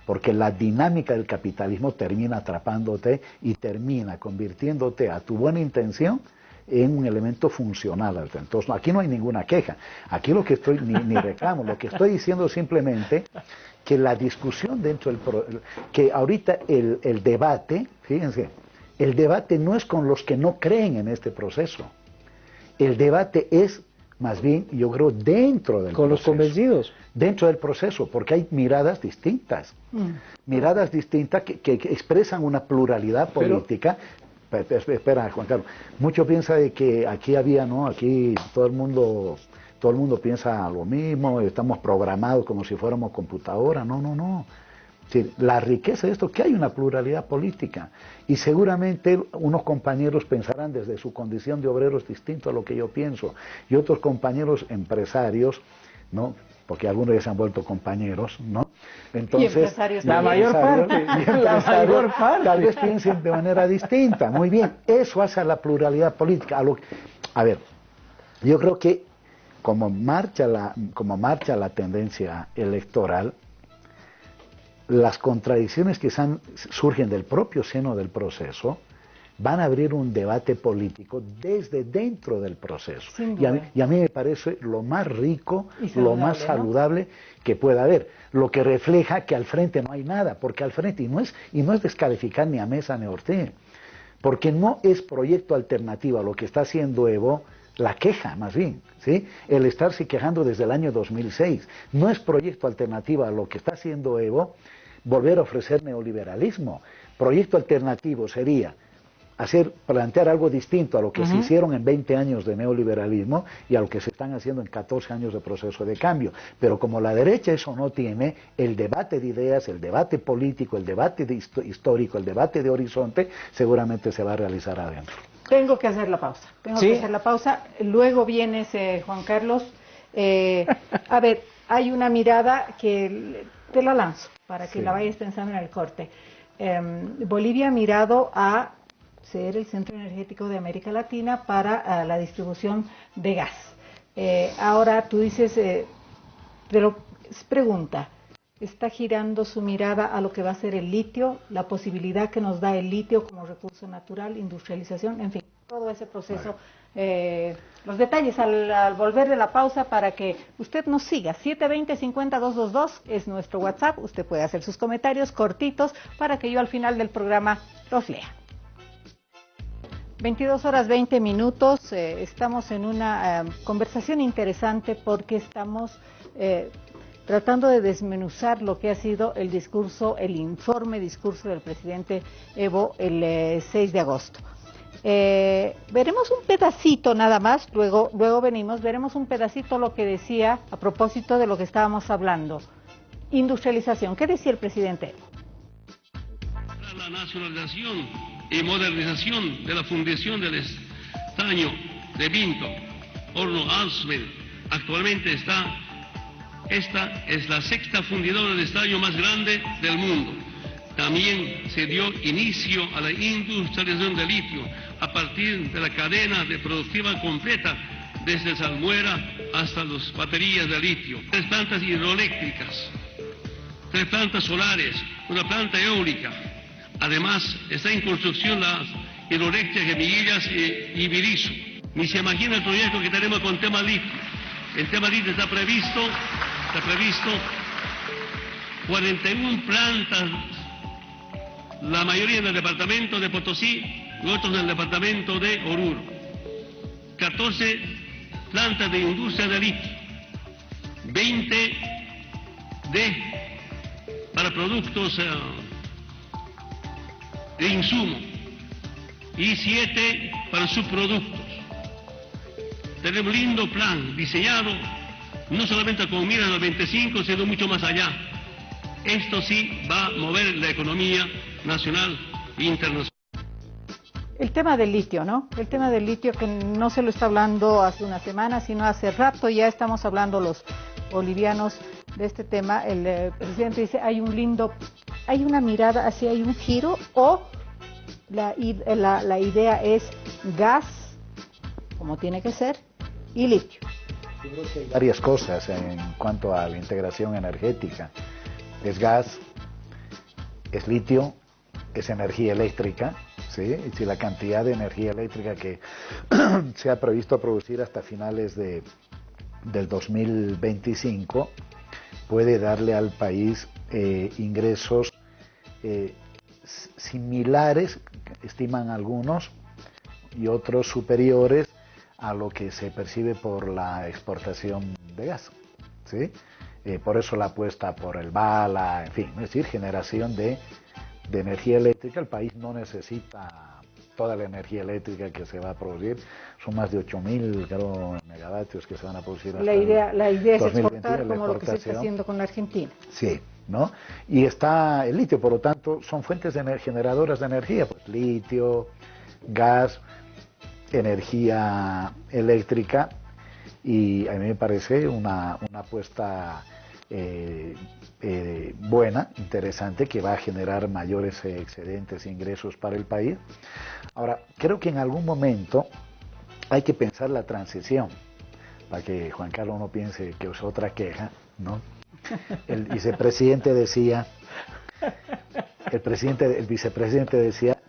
S3: porque la dinámica del capitalismo termina atrapándote y termina convirtiéndote a tu buena intención en un elemento funcional. Entonces, aquí no hay ninguna queja, aquí lo que estoy, ni reclamo, lo que estoy diciendo simplemente que la discusión dentro que ahorita el debate, fíjense, el debate no es con los que no creen en este proceso, el debate es más bien, yo creo, dentro del proceso.
S2: Con los convencidos.
S3: Dentro del proceso, porque hay miradas distintas, miradas distintas que expresan una pluralidad política. Espera, Juan Carlos, mucho piensa de que aquí había, ¿no? Aquí todo el mundo piensa lo mismo, estamos programados como si fuéramos computadora, no. Sí, la riqueza de esto, que hay una pluralidad política, y seguramente unos compañeros pensarán desde su condición de obreros distinto a lo que yo pienso, y otros compañeros empresarios, ¿no? Porque algunos ya se han vuelto compañeros, ¿no? Entonces,
S2: la mayor parte
S3: tal vez piensen de manera distinta. Muy bien, eso hace a la pluralidad política. A ver, yo creo que como marcha la tendencia electoral, las contradicciones que surgen del propio seno del proceso van a abrir un debate político desde dentro del proceso. Y a mí me parece lo más rico, lo más saludable que pueda haber. Lo que refleja que al frente no hay nada, porque al frente, y no es descalificar ni a Mesa ni a Ortega, porque no es proyecto alternativo a lo que está haciendo Evo, la queja más bien, ¿sí? El estarse quejando desde el año 2006. No es proyecto alternativo a lo que está haciendo Evo volver a ofrecer neoliberalismo. Proyecto alternativo sería plantear algo distinto a lo que se hicieron en 20 años de neoliberalismo y a lo que se están haciendo en 14 años de proceso de cambio. Pero como la derecha eso no tiene, el debate de ideas, el debate político, el debate histórico, el debate de horizonte, seguramente se va a realizar adentro.
S1: Tengo que hacer la pausa. Luego vienes, Juan Carlos. A ver, hay una mirada que te la lanzo para que la vayas pensando en el corte. Bolivia ha mirado a ser el centro energético de América Latina para la distribución de gas. Ahora tú dices, pero pregunta, ¿está girando su mirada a lo que va a ser el litio, la posibilidad que nos da el litio como recurso natural, industrialización, en fin, todo ese proceso? Los detalles al volver de la pausa para que usted nos siga. 720-50-222 es nuestro WhatsApp. Usted puede hacer sus comentarios cortitos para que yo al final del programa los lea. 22:20. Estamos en una conversación interesante porque estamos tratando de desmenuzar lo que ha sido el informe discurso del presidente Evo el 6 de agosto. Veremos un pedacito nada más, luego veremos un pedacito lo que decía a propósito de lo que estábamos hablando. Industrialización, ¿qué decía el presidente Evo?
S4: La nacionalización y modernización de la fundición del estaño de Vinto, Horno Alsmed. Actualmente esta es la sexta fundidora de estaño más grande del mundo. También se dio inicio a la industrialización del litio a partir de la cadena de productiva completa, desde salmuera hasta las baterías de litio. 3 plantas hidroeléctricas, 3 plantas solares, una planta eólica. Además, está en construcción las hidroeléctricas Gemiguillas y Birizo. Ni se imagina el proyecto que tenemos con tema litio. El tema litio está previsto 41 plantas, la mayoría en el departamento de Potosí y otros en el departamento de Oruro. 14 plantas de industria de litio, 20 para productos de insumo y 7 para subproductos. Tenemos un lindo plan diseñado no solamente con miras al 25, sino mucho más allá. Esto sí va a mover la economía nacional e internacional.
S1: El tema del litio, ¿no? El tema del litio que no se lo está hablando hace una semana, sino hace rato ya estamos hablando los bolivianos de este tema. El presidente dice, hay una mirada hacia, hay un giro, o la idea es gas, como tiene que ser, y litio.
S3: Yo creo que hay varias cosas en cuanto a la integración energética. Es gas, es litio, es energía eléctrica, ¿sí? Y si la cantidad de energía eléctrica que se ha previsto producir hasta finales del 2025 puede darle al país ingresos similares, estiman algunos, y otros superiores a lo que se percibe por la exportación de gas, ¿sí? Por eso la apuesta por el bala, en fin, es decir, generación de energía eléctrica. El país no necesita toda la energía eléctrica que se va a producir, son más de 8.000 megavatios que se van a producir hasta
S1: la idea es
S3: 2022,
S1: exportar como lo que se está haciendo con la Argentina.
S3: Sí, ¿no? Y está el litio, por lo tanto, son fuentes generadoras de energía, pues litio, gas, energía eléctrica, y a mí me parece una apuesta buena, interesante, que va a generar mayores excedentes e ingresos para el país. Ahora, creo que en algún momento hay que pensar la transición, para que Juan Carlos no piense que es otra queja, ¿no? El vicepresidente decía,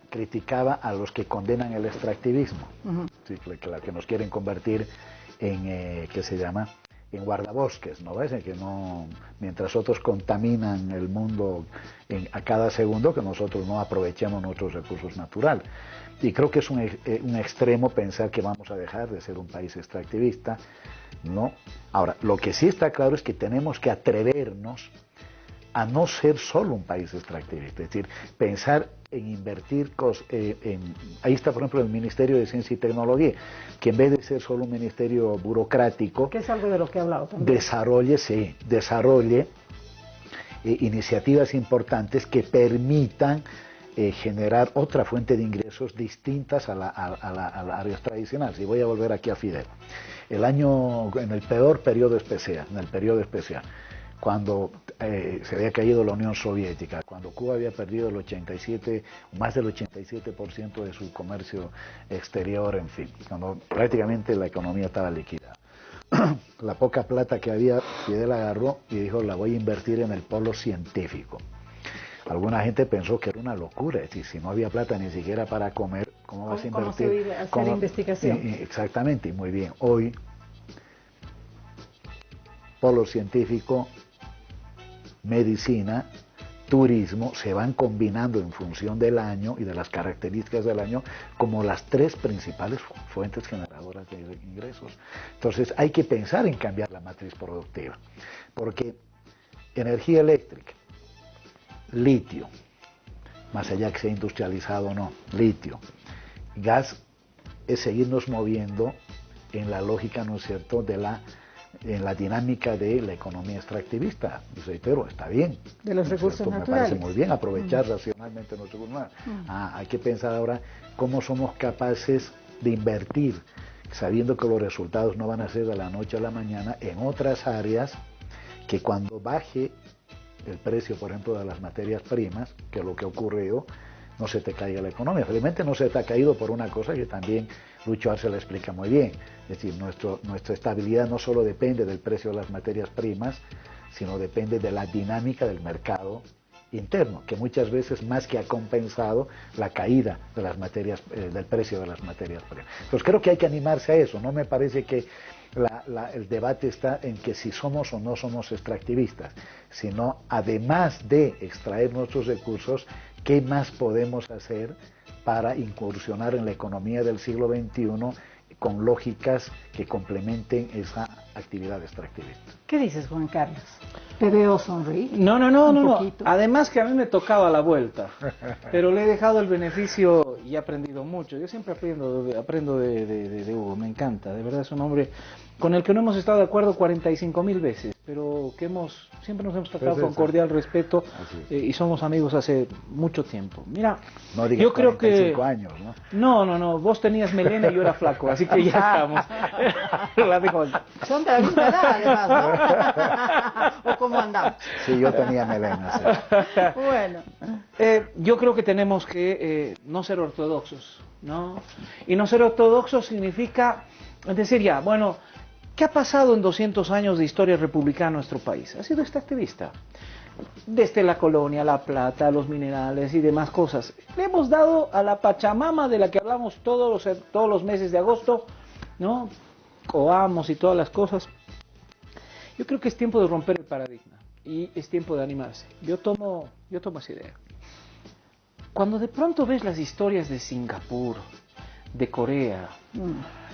S3: criticaba a los que condenan el extractivismo, ¿sí? Que nos quieren convertir en, en guardabosques, ¿no ves? Que no, mientras otros contaminan el mundo a cada segundo, que nosotros no aprovechemos nuestros recursos naturales. Y creo que es un extremo pensar que vamos a dejar de ser un país extractivista, ¿no? Ahora, lo que sí está claro es que tenemos que atrevernos a no ser solo un país extractivista, es decir, pensar en invertir ahí está por ejemplo el Ministerio de Ciencia y Tecnología, que en vez de ser solo un ministerio burocrático,
S1: que es algo de lo que he hablado también,
S3: desarrolle iniciativas importantes que permitan generar otra fuente de ingresos distintas a las áreas tradicionales. Y voy a volver aquí a Fidel. En el peor periodo especial, cuando se había caído la Unión Soviética, cuando Cuba había perdido más del 87% de su comercio exterior, en fin, cuando prácticamente la economía estaba liquidada. La poca plata que había, Fidel agarró y dijo, la voy a invertir en el polo científico. Alguna gente pensó que era una locura, es decir, si no había plata ni siquiera para comer, ¿cómo vas a invertir?
S1: ¿Cómo hacer investigación?
S3: Exactamente, y muy bien. Hoy, polo científico, medicina, turismo, se van combinando en función del año y de las características del año como las tres principales fuentes generadoras de ingresos. Entonces hay que pensar en cambiar la matriz productiva, porque energía eléctrica, litio, más allá que sea industrializado o no, litio, gas, es seguirnos moviendo en la lógica, ¿no es cierto?, en la dinámica de la economía extractivista. Y reitero, está bien.
S1: De los recursos naturales.
S3: Me parece muy bien aprovechar racionalmente los recursos naturales. Hay que pensar ahora cómo somos capaces de invertir, sabiendo que los resultados no van a ser de la noche a la mañana, en otras áreas que cuando baje el precio, por ejemplo, de las materias primas, que es lo que ha ocurrido, no se te caiga la economía. Felizmente no se te ha caído por una cosa que también Lucho Arce la explica muy bien. Es decir, nuestra estabilidad no solo depende del precio de las materias primas, sino depende de la dinámica del mercado interno, que muchas veces más que ha compensado la caída de las materias, del precio de las materias primas. Entonces creo que hay que animarse a eso. No me parece que el debate está en que si somos o no somos extractivistas, sino además de extraer nuestros recursos, ¿qué más podemos hacer para incursionar en la economía del siglo XXI con lógicas que complementen esa actividad extractivista?
S1: ¿Qué dices, Juan Carlos? Te veo sonreír.
S2: No. Además que a mí me tocaba la vuelta, pero le he dejado el beneficio y he aprendido mucho. Yo siempre aprendo de Hugo, me encanta. De verdad es un hombre con el que no hemos estado de acuerdo 45.000 veces, pero que siempre nos hemos tratado con cordial respeto y somos amigos hace mucho tiempo. Mira,
S3: no digas
S2: yo creo
S3: 45 años, ¿no?
S2: No, vos tenías melena y yo era flaco, así que ya estamos.
S1: Son de la misma edad, además, ¿no? ¿O cómo andamos?
S3: Sí, yo tenía melena, sí.
S1: Bueno.
S2: Yo creo que tenemos que no ser ortodoxos, ¿no? Y no ser ortodoxos significa decir ya, bueno, ¿qué ha pasado en 200 años de historia republicana en nuestro país? Ha sido extractivista. Desde la colonia, la plata, los minerales y demás cosas. Le hemos dado a la Pachamama de la que hablamos todos los meses de agosto, ¿no? Coamos y todas las cosas. Yo creo que es tiempo de romper el paradigma y es tiempo de animarse. Yo tomo esa idea. Cuando de pronto ves las historias de Singapur, de Corea,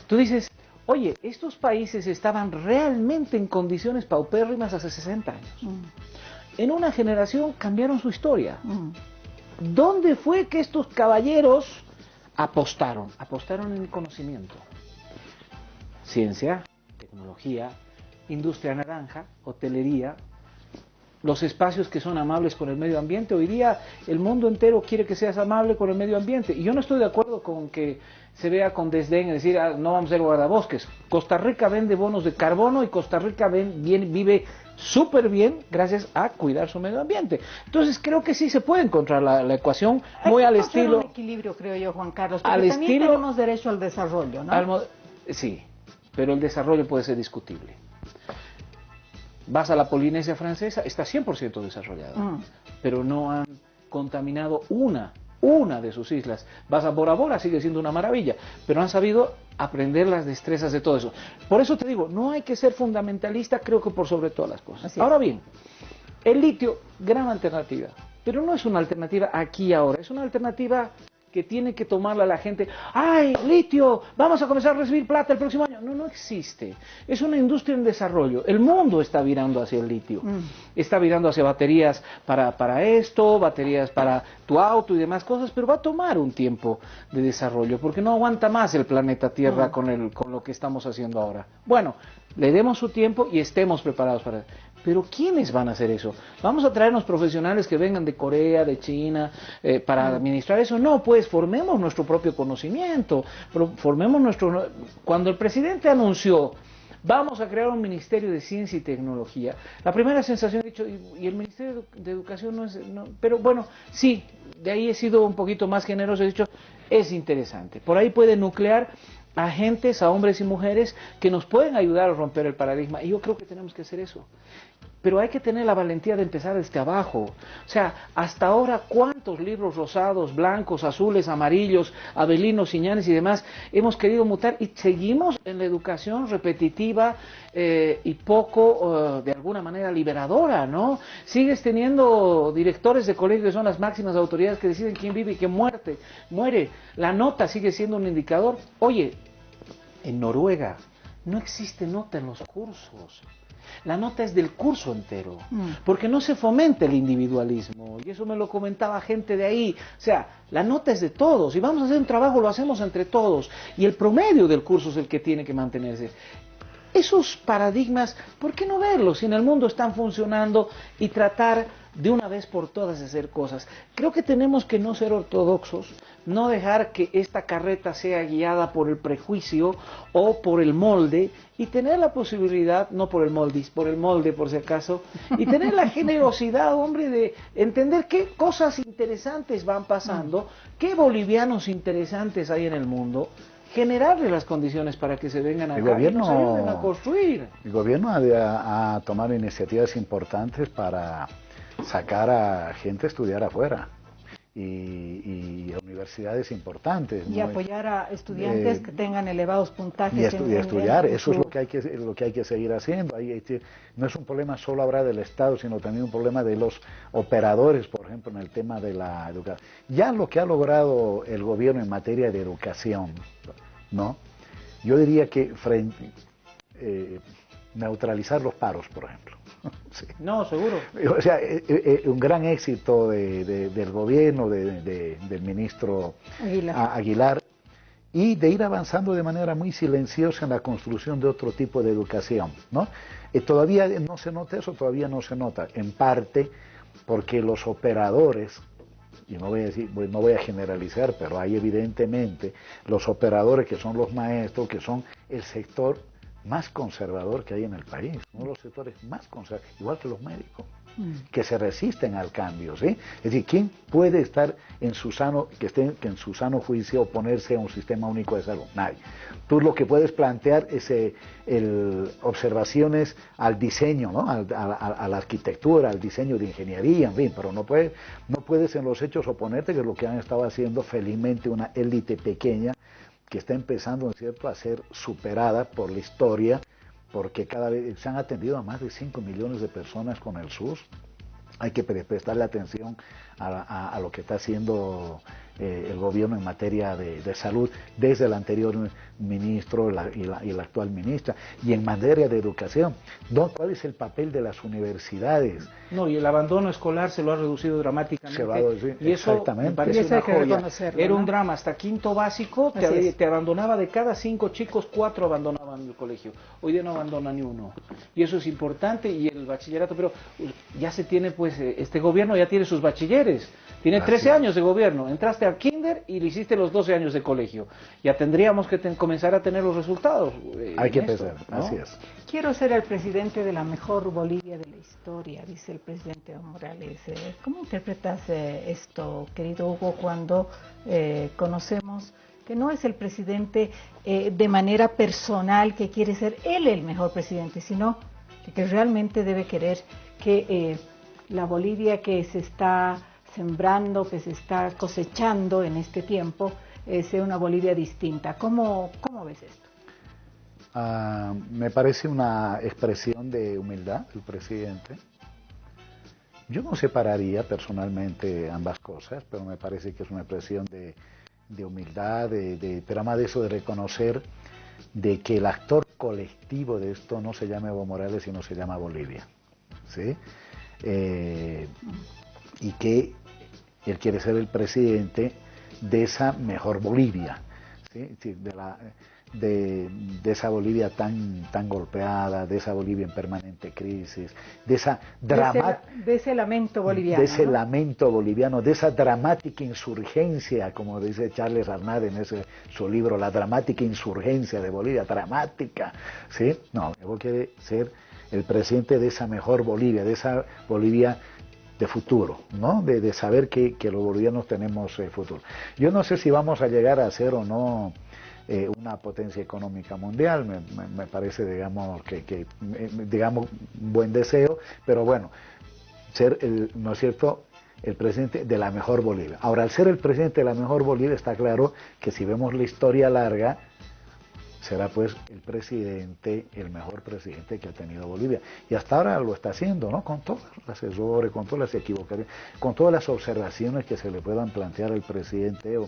S2: tú dices, oye, estos países estaban realmente en condiciones paupérrimas hace 60 años. En una generación cambiaron su historia. ¿Dónde fue que estos caballeros apostaron? Apostaron en el conocimiento. Ciencia, tecnología, industria naranja, hotelería, los espacios que son amables con el medio ambiente. Hoy día el mundo entero quiere que seas amable con el medio ambiente. Y yo no estoy de acuerdo con que se vea con desdén, es decir, no vamos a ser guardabosques. Costa Rica vende bonos de carbono y Costa Rica vive súper bien gracias a cuidar su medio ambiente. Entonces creo que sí se puede encontrar la ecuación muy al estilo...
S1: un equilibrio, creo yo, Juan Carlos, porque también tenemos derecho al desarrollo, ¿no?
S2: Sí, pero el desarrollo puede ser discutible. Vas a la Polinesia Francesa, está 100% desarrollada, pero no han contaminado una una de sus islas. Vas a Bora Bora, sigue siendo una maravilla, pero han sabido aprender las destrezas de todo eso. Por eso te digo, no hay que ser fundamentalista, creo que por sobre todas las cosas. Ahora bien, el litio, gran alternativa, pero no es una alternativa aquí y ahora, es una alternativa que tiene que tomarla la gente. ¡Ay, litio! Vamos a comenzar a recibir plata el próximo año. No, no existe. Es una industria en desarrollo. El mundo está virando hacia el litio. Está virando hacia baterías para esto, baterías para tu auto y demás cosas, pero va a tomar un tiempo de desarrollo, porque no aguanta más el planeta Tierra con lo que estamos haciendo ahora. Bueno, le demos su tiempo y estemos preparados para eso. Pero ¿quiénes van a hacer eso? ¿Vamos a traernos profesionales que vengan de Corea, de China, para administrar eso? No, pues formemos nuestro propio conocimiento, formemos nuestro... Cuando el presidente anunció, vamos a crear un Ministerio de Ciencia y Tecnología, la primera sensación he dicho, y el Ministerio de Educación no es... No, pero bueno, sí, de ahí he sido un poquito más generoso, he dicho, es interesante. Por ahí puede nuclear a gentes, a hombres y mujeres que nos pueden ayudar a romper el paradigma, y yo creo que tenemos que hacer eso. Pero hay que tener la valentía de empezar desde abajo. O sea, hasta ahora, ¿cuántos libros rosados, blancos, azules, amarillos, abelinos, iñanes y demás hemos querido mutar? Y seguimos en la educación repetitiva y poco, de alguna manera, liberadora, ¿no? Sigues teniendo directores de colegio que son las máximas autoridades que deciden quién vive y quién muere. La nota sigue siendo un indicador. Oye, en Noruega no existe nota en los cursos. La nota es del curso entero, porque no se fomenta el individualismo, y eso me lo comentaba gente de ahí. O sea, la nota es de todos, y vamos a hacer un trabajo, lo hacemos entre todos, y el promedio del curso es el que tiene que mantenerse. Esos paradigmas, ¿por qué no verlos si en el mundo están funcionando y tratar de una vez por todas de hacer cosas? Creo que tenemos que no ser ortodoxos, no dejar que esta carreta sea guiada por el prejuicio o por el molde, y tener la posibilidad, no por el moldis, por el molde por si acaso, y tener la generosidad, hombre, de entender qué cosas interesantes van pasando, qué bolivianos interesantes hay en el mundo, generarle las condiciones para que se vengan acá y nos ayuden a construir.
S3: El gobierno ha tomado iniciativas importantes para sacar a gente a estudiar afuera y universidades importantes.
S1: Y ¿no? Apoyar a estudiantes que tengan elevados puntajes.
S3: Y estudiar, eso es lo que hay que seguir haciendo. No es un problema solo ahora del Estado, sino también un problema de los operadores, por ejemplo, en el tema de la educación. Ya lo que ha logrado el gobierno en materia de educación, ¿no? Yo diría que neutralizar los paros, por ejemplo. Sí.
S2: No, seguro.
S3: O sea, un gran éxito del gobierno, del ministro Aguilar, y de ir avanzando de manera muy silenciosa en la construcción de otro tipo de educación, ¿no? Todavía no se nota eso, todavía no se nota, en parte porque los operadores, y no voy a generalizar, pero hay evidentemente los operadores que son los maestros, que son el sector más conservador que hay en el país, uno de los sectores más conservadores, igual que los médicos, que se resisten al cambio, ¿sí? Es decir, ¿quién puede estar en su sano juicio oponerse a un sistema único de salud? Nadie. Tú lo que puedes plantear es observaciones al diseño, ¿no? A la arquitectura, al diseño de ingeniería, en fin, pero no puedes en los hechos oponerte, que es lo que han estado haciendo felizmente una élite pequeña que está empezando, ¿no es cierto?, a ser superada por la historia, porque cada vez se han atendido a más de 5 millones de personas con el SUS. Hay que prestarle atención a lo que está haciendo el gobierno en materia de salud, desde el anterior ministro y la actual ministra, y en materia de educación. ¿Cuál es el papel de las universidades?
S2: No, y el abandono escolar se lo ha reducido dramáticamente, y eso me parece una joya. Era un drama, hasta quinto básico te abandonaba, de cada 5 chicos, 4 abandonaban el colegio. Hoy día no abandona ni uno, y eso es importante. Y el bachillerato, pero ya se tiene, pues, este gobierno ya tiene sus bachilleres, tiene 13 años de gobierno, entraste al kinder y le hiciste los 12 años de colegio, ya tendríamos que comenzar a tener los resultados.
S3: Hay que empezar, ¿no? Así es.
S1: Quiero ser el presidente de la mejor Bolivia de la historia, dice el presidente Evo Morales. ¿Cómo interpretas esto, querido Hugo, cuando conocemos que no es el presidente de manera personal que quiere ser él el mejor presidente, sino que realmente debe querer que la Bolivia que se está sembrando, que se está cosechando en este tiempo, sea una Bolivia distinta. ¿Cómo ves esto?
S3: Me parece una expresión de humildad del presidente. Yo no separaría personalmente ambas cosas, pero me parece que es una expresión de humildad, pero además de eso de reconocer de que el actor colectivo de esto no se llama Evo Morales, sino se llama Bolivia, ¿sí? Y que él quiere ser el presidente de esa mejor Bolivia, ¿sí? De esa Bolivia tan golpeada, de esa Bolivia en permanente crisis, de esa
S1: de ese lamento boliviano,
S3: de ese
S1: ¿no?
S3: lamento boliviano, de esa dramática insurgencia, como dice Charles Arnad en su libro, la dramática insurgencia de Bolivia, dramática, ¿sí? No, Evo quiere ser el presidente de esa mejor Bolivia, de esa Bolivia de futuro, ¿no? De saber que los bolivianos tenemos futuro. Yo no sé si vamos a llegar a ser o no una potencia económica mundial, me parece, digamos, digamos, un buen deseo, pero bueno, ser, ¿no es cierto?, el presidente de la mejor Bolivia. Ahora, al ser el presidente de la mejor Bolivia, está claro que si vemos la historia larga, será pues el presidente, el mejor presidente que ha tenido Bolivia. Y hasta ahora lo está haciendo, ¿no? Con todos los errores, con todas las equivocaciones, con todas las observaciones que se le puedan plantear al presidente.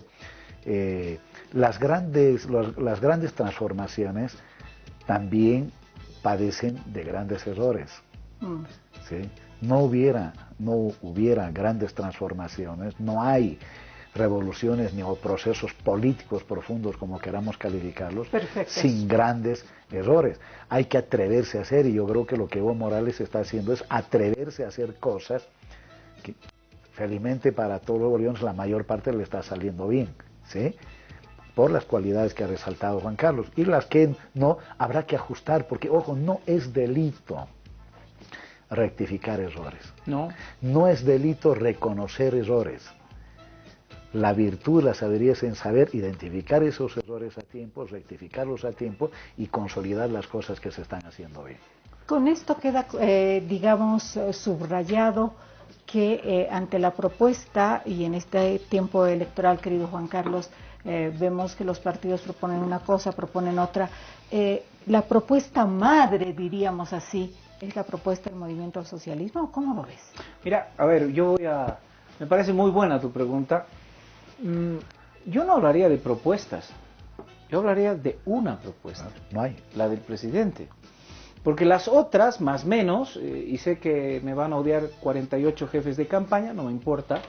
S3: Las grandes transformaciones también padecen de grandes errores. ¿Sí? No hubiera grandes transformaciones, no hay revoluciones ni procesos políticos profundos, como queramos calificarlos, sin grandes errores. Hay que atreverse a hacer, y yo creo que lo que Evo Morales está haciendo es atreverse a hacer cosas que, felizmente para todos los bolivianos, la mayor parte le está saliendo bien, ¿sí?, por las cualidades que ha resaltado Juan Carlos, y las que no, habrá que ajustar, porque, ojo, no es delito rectificar errores, no es delito reconocer errores. La virtud, la sabiduría es en saber identificar esos errores a tiempo, rectificarlos a tiempo y consolidar las cosas que se están haciendo bien.
S1: Con esto queda, digamos, subrayado que ante la propuesta, y en este tiempo electoral, querido Juan Carlos, vemos que los partidos proponen una cosa, proponen otra. La propuesta madre, diríamos así, es la propuesta del movimiento al socialismo. ¿Cómo lo ves?
S2: Mira, a ver, me parece muy buena tu pregunta. Yo no hablaría de propuestas, yo hablaría de una propuesta,
S3: no hay,
S2: la del presidente, porque las otras, más o menos, y sé que me van a odiar 48 jefes de campaña, no me importa,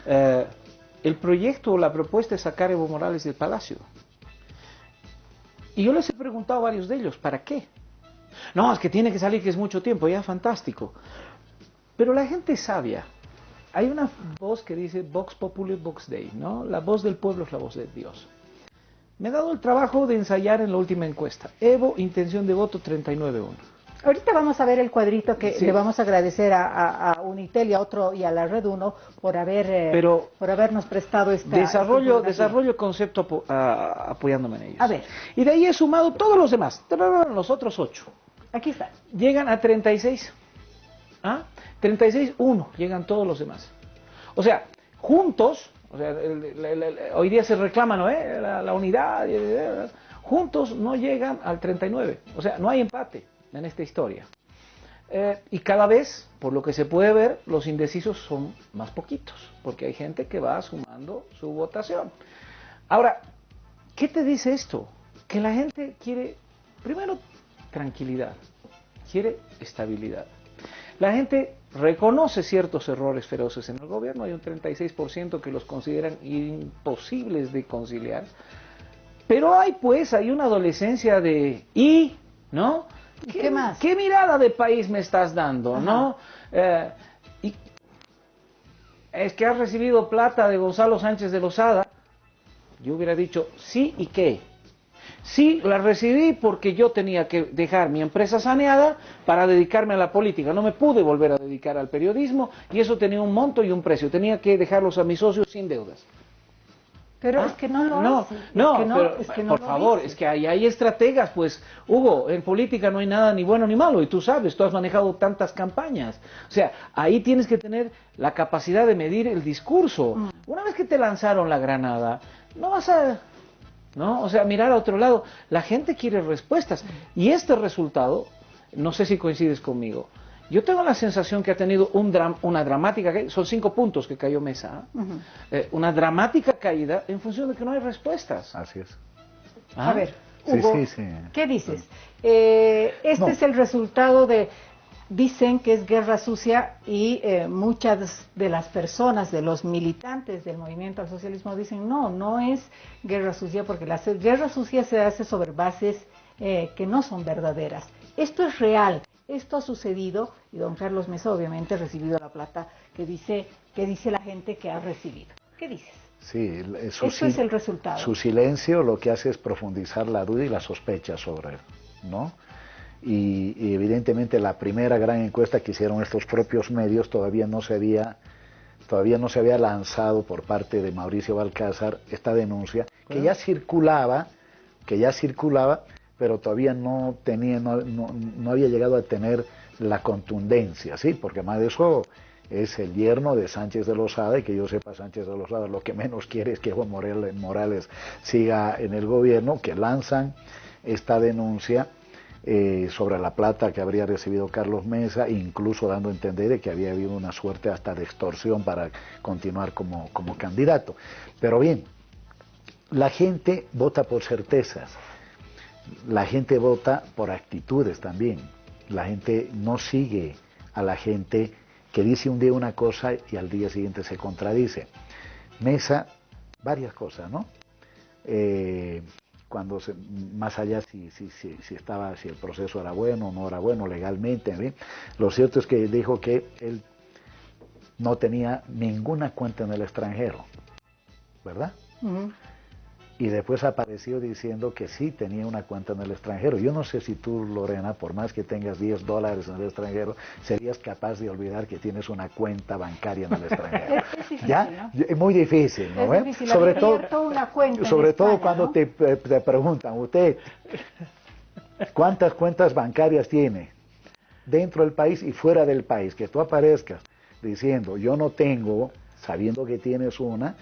S2: el proyecto o la propuesta es sacar a Evo Morales del Palacio, y yo les he preguntado a varios de ellos, ¿para qué? No, es que tiene que salir, que es mucho tiempo, ya fantástico, pero la gente es sabia. Hay una voz que dice Vox Populi Vox Dei, ¿no? La voz del pueblo es la voz de Dios. Me he dado el trabajo de ensayar en la última encuesta. Evo, intención de voto 39-1.
S1: Ahorita vamos a ver el cuadrito que le vamos a agradecer a Unitel y a la Red 1 por habernos prestado esta
S2: desarrollo concepto apoyándome en ellos.
S1: A ver.
S2: Y de ahí he sumado todos los demás, los otros 8.
S1: Aquí está.
S2: Llegan a 36. 36-1 llegan todos los demás. O sea, juntos, o sea, hoy día se reclama, ¿no? La unidad, juntos no llegan al 39. O sea, no hay empate en esta historia. Y cada vez, por lo que se puede ver, los indecisos son más poquitos, porque hay gente que va sumando su votación. Ahora, ¿qué te dice esto? Que la gente quiere, primero, tranquilidad, quiere estabilidad. La gente reconoce ciertos errores feroces en el gobierno, hay un 36% que los consideran imposibles de conciliar, pero hay una adolescencia ¿no?
S1: ¿Qué más?
S2: ¿Qué mirada de país me estás dando? Ajá. ¿No? Y es que has recibido plata de Gonzalo Sánchez de Lozada. Yo hubiera dicho, sí, ¿y qué? Sí, la recibí porque yo tenía que dejar mi empresa saneada para dedicarme a la política. No me pude volver a dedicar al periodismo y eso tenía un monto y un precio. Tenía que dejarlos a mis socios sin deudas.
S1: Pero es que no lo hace.
S2: Por favor, es que hay estrategas, pues, Hugo, en política no hay nada ni bueno ni malo, y tú sabes, tú has manejado tantas campañas. O sea, ahí tienes que tener la capacidad de medir el discurso. Una vez que te lanzaron la granada, no vas a... ¿no? O sea, mirar a otro lado. La gente quiere respuestas. Y este resultado, no sé si coincides conmigo, yo tengo la sensación que ha tenido una dramática caída, son 5 puntos que cayó Mesa, una dramática caída en función de que no hay respuestas.
S3: Así es.
S1: A ver, Hugo,
S3: sí.
S1: ¿qué dices? Este es el resultado de... Dicen que es guerra sucia y muchas de las personas, de los militantes del movimiento al socialismo dicen no es guerra sucia porque la guerra sucia se hace sobre bases que no son verdaderas. Esto es real, esto ha sucedido y don Carlos Mesa obviamente ha recibido la plata que dice la gente que ha recibido. ¿Qué dices?
S3: Sí,
S1: eso es el resultado.
S3: Su silencio lo que hace es profundizar la duda y la sospecha sobre él, ¿no? Y evidentemente la primera gran encuesta que hicieron estos propios medios todavía no se había lanzado por parte de Mauricio Balcázar esta denuncia que ya circulaba, pero todavía no había llegado a tener la contundencia, ¿sí? Porque además de eso es el yerno de Sánchez de Lozada, y que yo sepa, Sánchez de Lozada lo que menos quiere es que Evo Morales siga en el gobierno, que lanzan esta denuncia sobre la plata que habría recibido Carlos Mesa, incluso dando a entender de que había habido una suerte hasta de extorsión para continuar como candidato. Pero bien, la gente vota por certezas, la gente vota por actitudes también, la gente no sigue a la gente que dice un día una cosa y al día siguiente se contradice. Mesa, varias cosas, ¿no? Más allá si el proceso era bueno o no era bueno legalmente, en fin. Lo cierto es que dijo que él no tenía ninguna cuenta en el extranjero, ¿verdad? Y después apareció diciendo que sí tenía una cuenta en el extranjero. Yo no sé si tú, Lorena, por más que tengas $10 en el extranjero, serías capaz de olvidar que tienes una cuenta bancaria en el extranjero.
S1: Es difícil,
S3: ¿Ya?
S1: ¿no?
S3: Es muy difícil, ¿no?
S1: Es difícil.
S3: Sobre todo
S1: España,
S3: cuando
S1: ¿no?
S3: te preguntan, usted, ¿cuántas cuentas bancarias tiene dentro del país y fuera del país? Que tú aparezcas diciendo, yo no tengo, sabiendo que tienes una,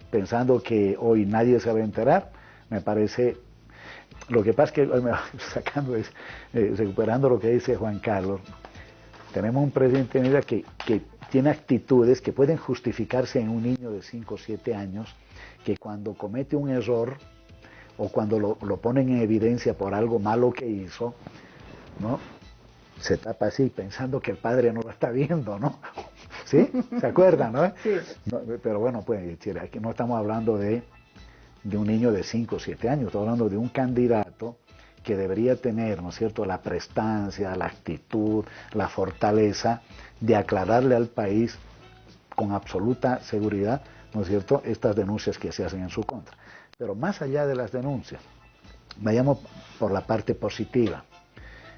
S3: pensando que hoy nadie se va a enterar, me parece. Lo que pasa es que, recuperando lo que dice Juan Carlos, tenemos un presidente que tiene actitudes que pueden justificarse en un niño de 5 o 7 años, que cuando comete un error, o cuando lo ponen en evidencia por algo malo que hizo, ¿no?, se tapa así, pensando que el padre no lo está viendo, ¿no? ¿Sí? ¿Se acuerdan, no?
S1: Sí.
S3: No, pero bueno, pues aquí no estamos hablando de un niño de 5 o 7 años, estamos hablando de un candidato que debería tener, ¿no es cierto?, la prestancia, la actitud, la fortaleza de aclararle al país con absoluta seguridad, ¿no es cierto?, estas denuncias que se hacen en su contra. Pero más allá de las denuncias, vayamos por la parte positiva.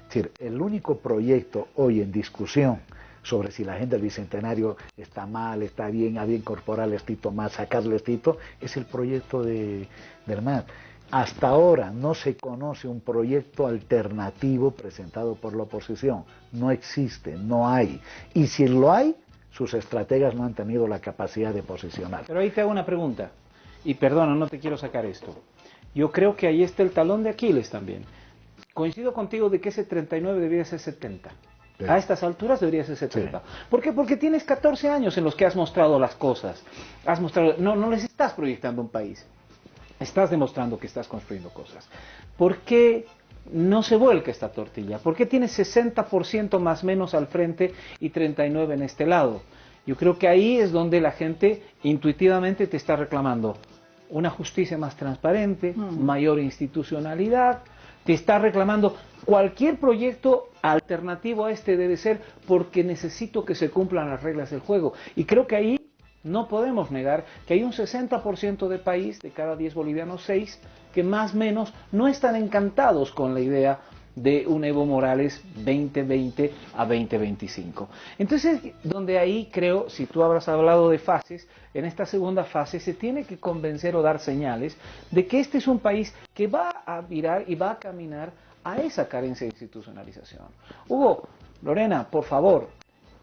S3: Es decir, el único proyecto hoy en discusión sobre si la agenda del Bicentenario está mal, está bien, había incorporarle Tito más, sacarle Tito, es el proyecto del MAS. Hasta ahora no se conoce un proyecto alternativo presentado por la oposición. No existe, no hay. Y si lo hay, sus estrategas no han tenido la capacidad de posicionar.
S2: Pero ahí te hago una pregunta, y perdona, no te quiero sacar esto. Yo creo que ahí está el talón de Aquiles también. Coincido contigo de que ese 39 debería ser 70. Sí. A estas alturas debería ser 70. Sí. ¿Por qué? Porque tienes 14 años en los que has mostrado las cosas. No les estás proyectando un país. Estás demostrando que estás construyendo cosas. ¿Por qué no se vuelca esta tortilla? ¿Por qué tienes 60% más menos al frente y 39 en este lado? Yo creo que ahí es donde la gente intuitivamente te está reclamando una justicia más transparente, mayor institucionalidad. Te está reclamando cualquier proyecto alternativo a este debe ser porque necesito que se cumplan las reglas del juego. Y creo que ahí no podemos negar que hay un 60% de país, de cada 10 bolivianos 6, que más o menos no están encantados con la idea de un Evo Morales 2020 a 2025. Entonces, donde ahí creo, si tú habrás hablado de fases, en esta segunda fase se tiene que convencer o dar señales de que este es un país que va a virar y va a caminar a esa carencia de institucionalización. Hugo, Lorena, por favor,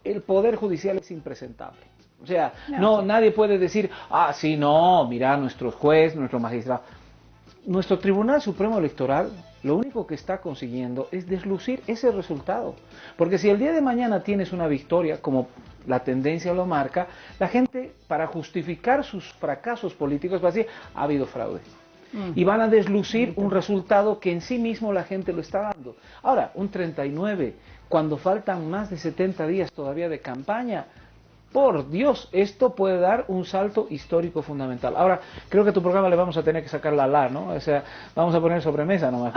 S2: el Poder Judicial es impresentable. O sea, nadie puede decir, sí, no, mira, nuestro juez, nuestro magistrado. Nuestro Tribunal Supremo Electoral lo único que está consiguiendo es deslucir ese resultado. Porque si el día de mañana tienes una victoria, como la tendencia lo marca, la gente, para justificar sus fracasos políticos, va a decir, ha habido fraude. Y van a deslucir un resultado que en sí mismo la gente lo está dando. Ahora, un 39, cuando faltan más de 70 días todavía de campaña, por Dios, esto puede dar un salto histórico fundamental. Ahora, creo que a tu programa le vamos a tener que sacar la, ¿no? O sea, vamos a poner sobremesa nomás.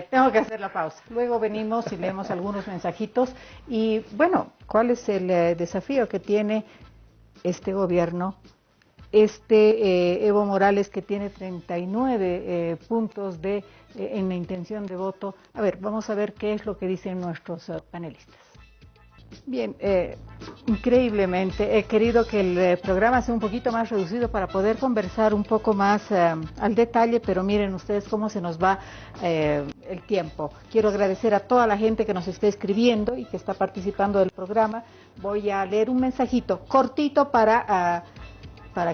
S1: Tengo que hacer la pausa. Luego venimos y leemos algunos mensajitos. Y bueno, ¿cuál es el desafío que tiene este gobierno? Evo Morales, que tiene 39 puntos en la intención de voto. A ver, vamos a ver qué es lo que dicen nuestros panelistas. Bien, increíblemente he querido que el programa sea un poquito más reducido para poder conversar un poco más al detalle, pero miren ustedes cómo se nos va el tiempo. Quiero agradecer a toda la gente que nos está escribiendo y que está participando del programa. Voy a leer un mensajito cortito para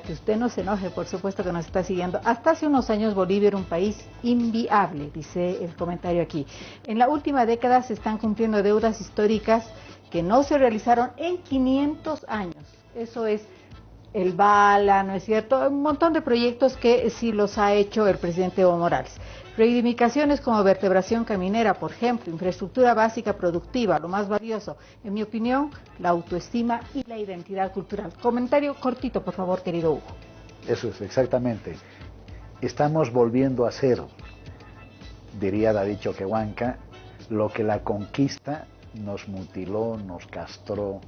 S1: que usted no se enoje, por supuesto que nos está siguiendo. Hasta hace unos años Bolivia era un país inviable, dice el comentario aquí. En la última década se están cumpliendo deudas históricas que no se realizaron en 500 años. Eso es el Bala, ¿no es cierto? Un montón de proyectos que sí los ha hecho el presidente Evo Morales. Reivindicaciones como vertebración caminera, por ejemplo, infraestructura básica productiva, lo más valioso, en mi opinión, la autoestima y la identidad cultural. Comentario cortito, por favor, querido Hugo.
S3: Eso es, exactamente. Estamos volviendo a ser, diría David Choquehuanca, lo que la conquista nos mutiló, nos castró,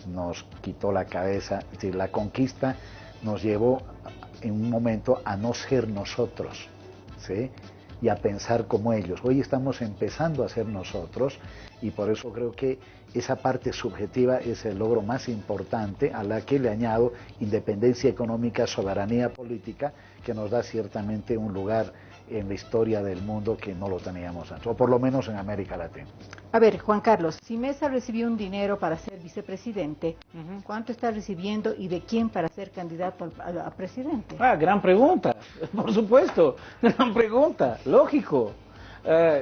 S3: nos quitó la cabeza. Es decir, la conquista nos llevó en un momento a no ser nosotros, ¿sí? Y a pensar como ellos. Hoy estamos empezando a ser nosotros y por eso creo que esa parte subjetiva es el logro más importante, a la que le añado independencia económica, soberanía política, que nos da ciertamente un lugar en la historia del mundo que no lo teníamos antes, o por lo menos en América Latina.
S1: A ver, Juan Carlos, si Mesa recibió un dinero para ser vicepresidente, ¿cuánto está recibiendo y de quién para ser candidato a presidente?
S2: Gran pregunta, por supuesto, gran pregunta, lógico.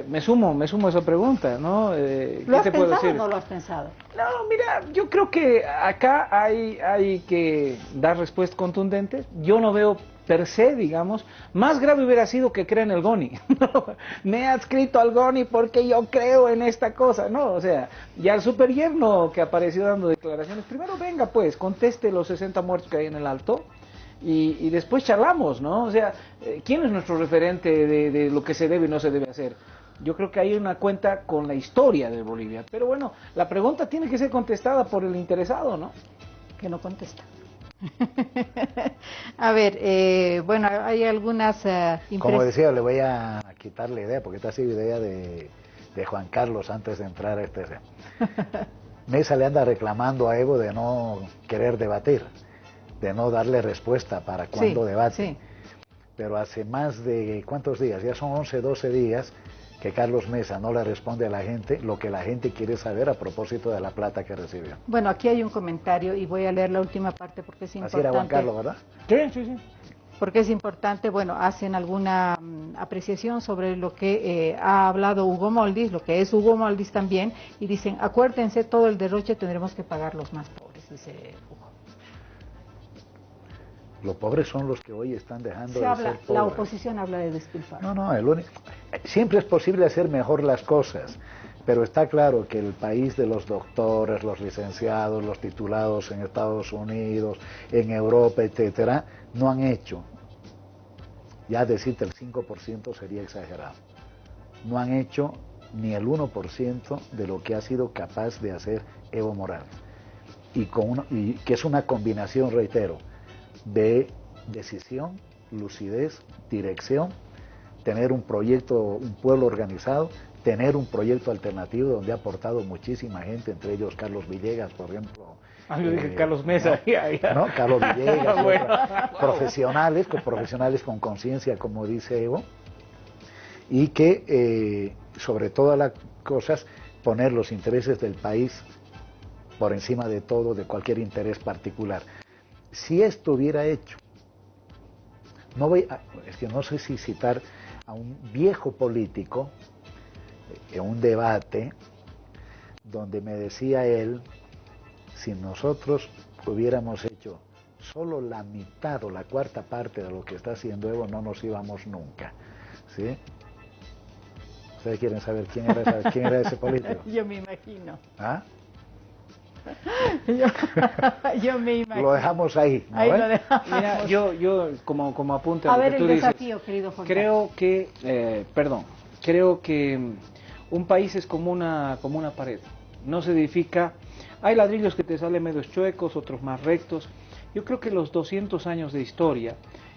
S2: Me sumo a esa pregunta, ¿no?
S1: ¿Lo has pensado o no lo has pensado?
S2: No, mira, yo creo que acá hay que dar respuestas contundentes. Yo no veo per se, digamos, más grave hubiera sido que crea en el GONI. Me he adscrito al GONI porque yo creo en esta cosa, ¿no? O sea, ya el superyerno que apareció dando declaraciones, primero venga pues, conteste los 60 muertos que hay en el Alto y después charlamos, ¿no? O sea, ¿quién es nuestro referente de lo que se debe y no se debe hacer? Yo creo que hay una cuenta con la historia de Bolivia, pero bueno, la pregunta tiene que ser contestada por el interesado, ¿no?
S1: Que no contesta. A ver, bueno, hay algunas
S3: Como decía, le voy a quitar la idea, porque esta ha sido idea de Juan Carlos antes de entrar a este. Mesa le anda reclamando a Evo de no querer debatir, de no darle respuesta para cuando debate. Sí. Pero hace más de, ¿cuántos días? Ya son 11, 12 días que Carlos Mesa no le responde a la gente lo que la gente quiere saber a propósito de la plata que recibió.
S1: Bueno, aquí hay un comentario y voy a leer la última parte porque es importante.
S3: Así era Juan Carlos, ¿verdad?
S2: Sí.
S1: Porque es importante, bueno, hacen alguna apreciación sobre lo que ha hablado Hugo Moldis, lo que es Hugo Moldis también, y dicen, acuérdense, todo el derroche tendremos que pagar los más pobres, dice Hugo.
S3: Los pobres son los que hoy están dejando de ser pobres.
S1: La oposición habla de despilfarro.
S3: No, siempre es posible hacer mejor las cosas, pero está claro que el país de los doctores, los licenciados, los titulados en Estados Unidos, en Europa, etcétera, no han hecho, ya decirte el 5% sería exagerado, no han hecho ni el 1% de lo que ha sido capaz de hacer Evo Morales, y que es una combinación, reitero, de decisión, lucidez, dirección, tener un proyecto, un pueblo organizado, tener un proyecto alternativo donde ha aportado muchísima gente, entre ellos Carlos Villegas, por ejemplo.
S2: Yo dije Carlos Mesa.
S3: ¿No? Carlos Villegas,
S2: Bueno.
S3: profesionales con conciencia, como dice Evo, y que sobre todas las cosas poner los intereses del país por encima de todo, de cualquier interés particular. Si esto hubiera hecho, es que no sé si citar a un viejo político en un debate donde me decía él, si nosotros hubiéramos hecho solo la mitad o la cuarta parte de lo que está haciendo Evo, no nos íbamos nunca, ¿sí? ¿Ustedes quieren saber quién era ese político?
S1: Yo me imagino.
S3: ¿Ah?
S1: Yo me imagino.
S3: Lo dejamos ahí, ¿no?
S1: Ahí lo dejamos.
S2: Mira, yo como apunte a
S1: A
S2: lo
S1: ver
S2: que tú
S1: el
S2: dices,
S1: desafío, querido Juan
S2: creo que un país es como una pared. No se edifica, hay ladrillos que te salen medios chuecos, otros más rectos. Yo creo que los 200 años de historia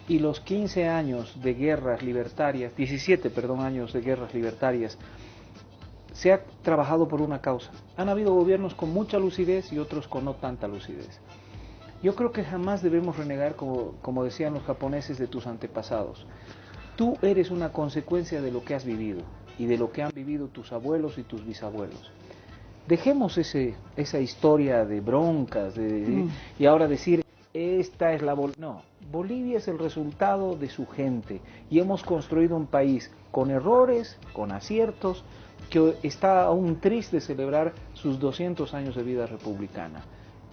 S2: y los 15 años de guerras libertarias, 17, años de guerras libertarias, se ha trabajado por una causa. Han habido gobiernos con mucha lucidez y otros con no tanta lucidez. Yo creo que jamás debemos renegar, como decían los japoneses, de tus antepasados. Tú eres una consecuencia de lo que has vivido y de lo que han vivido tus abuelos y tus bisabuelos. Dejemos esa historia de broncas y ahora decir, esta es la no, Bolivia es el resultado de su gente y hemos construido un país con errores, con aciertos, que está aún triste de celebrar sus 200 años de vida republicana.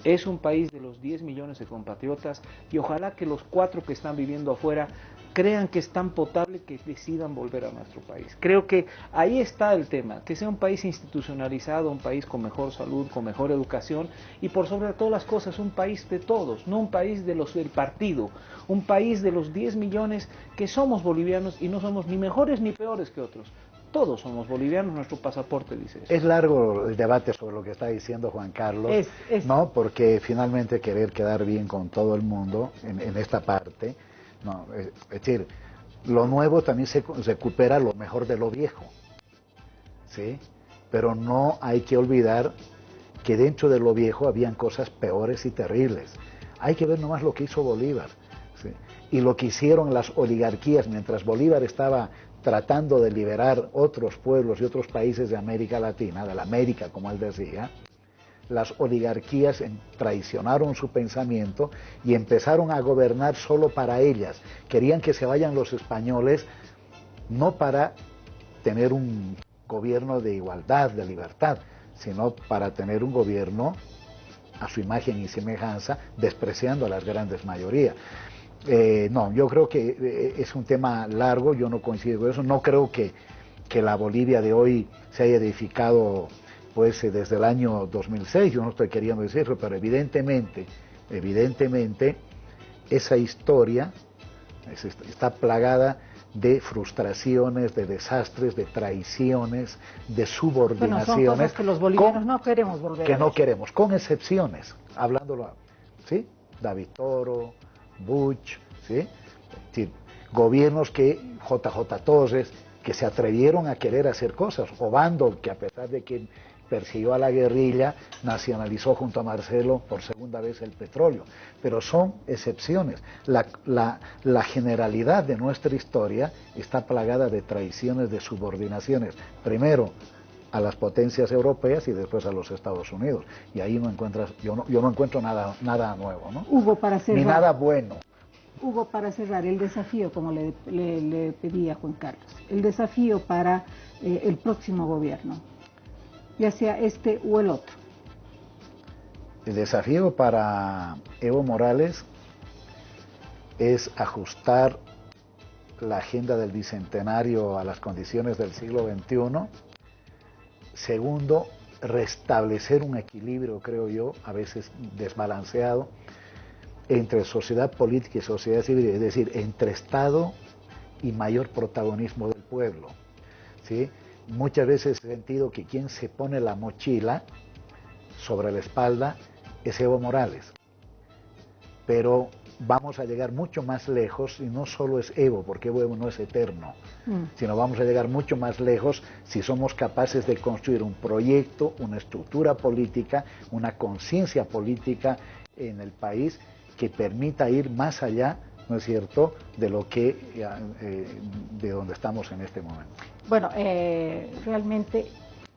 S2: Es un país de los 10 millones de compatriotas y ojalá que los 4 que están viviendo afuera crean que es tan potable que decidan volver a nuestro país. Creo que ahí está el tema, que sea un país institucionalizado, un país con mejor salud, con mejor educación y por sobre todas las cosas un país de todos, no un país de los del partido, un país de los 10 millones que somos bolivianos y no somos ni mejores ni peores que otros. Todos somos bolivianos, nuestro pasaporte dice eso.
S3: Es largo el debate sobre lo que está diciendo Juan Carlos, ¿no? Porque finalmente querer quedar bien con todo el mundo en esta parte, no, es decir, lo nuevo también se recupera lo mejor de lo viejo, ¿sí? Pero no hay que olvidar que dentro de lo viejo habían cosas peores y terribles. Hay que ver nomás lo que hizo Bolívar, ¿sí? Y lo que hicieron las oligarquías mientras Bolívar estaba tratando de liberar otros pueblos y otros países de América Latina, de la América como él decía. Las oligarquías traicionaron su pensamiento y empezaron a gobernar solo para ellas. Querían que se vayan los españoles, no para tener un gobierno de igualdad, de libertad, sino para tener un gobierno a su imagen y semejanza, despreciando a las grandes mayorías. No, yo creo que es un tema largo, yo no coincido con eso, no creo que la Bolivia de hoy se haya edificado pues desde el año 2006, yo no estoy queriendo decirlo, pero evidentemente esa historia está plagada de frustraciones, de desastres, de traiciones, de subordinaciones.
S1: Bueno, son cosas que los bolivianos no queremos volver a ver.
S3: Que no queremos, con excepciones, hablándolo, ¿sí? David Toro, Bush, ¿sí? Es decir, gobiernos que, JJ Torres, que se atrevieron a querer hacer cosas, Obando, que a pesar de que persiguió a la guerrilla, nacionalizó junto a Marcelo por segunda vez el petróleo, pero son excepciones. La generalidad de nuestra historia está plagada de traiciones, de subordinaciones, primero a las potencias europeas y después a los Estados Unidos, y ahí no encuentras, yo no encuentro nada nuevo, ¿no?
S1: Hugo, para cerrar,
S3: ni nada bueno.
S1: Hugo, para cerrar, el desafío, como le pedía Juan Carlos, el desafío para el próximo gobierno, ya sea este o el otro.
S3: El desafío para Evo Morales es ajustar la agenda del bicentenario a las condiciones del siglo XXI. Segundo, restablecer un equilibrio, creo yo, a veces desbalanceado, entre sociedad política y sociedad civil, es decir, entre Estado y mayor protagonismo del pueblo, ¿sí? Muchas veces he sentido que quien se pone la mochila sobre la espalda es Evo Morales, pero vamos a llegar mucho más lejos, y no solo es Evo, porque Evo no es eterno, sino vamos a llegar mucho más lejos si somos capaces de construir un proyecto, una estructura política, una conciencia política en el país que permita ir más allá, ¿no es cierto?, de lo que, de donde estamos en este momento.
S1: Bueno, realmente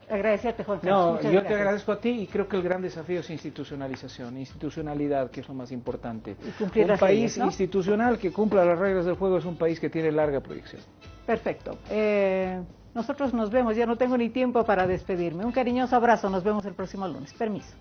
S1: agradecerte, Juan Carlos.
S2: No,
S1: Muchas
S2: yo
S1: gracias.
S2: te agradezco a ti y creo que el gran desafío es institucionalización, institucionalidad, que es lo más importante.
S1: Y cumplir
S2: Un
S1: las
S2: país
S1: leyes, ¿no?
S2: institucional que cumpla las reglas del juego es un país que tiene larga proyección.
S1: Perfecto. Nosotros nos vemos, ya no tengo ni tiempo para despedirme. Un cariñoso abrazo, nos vemos el próximo lunes. Permiso.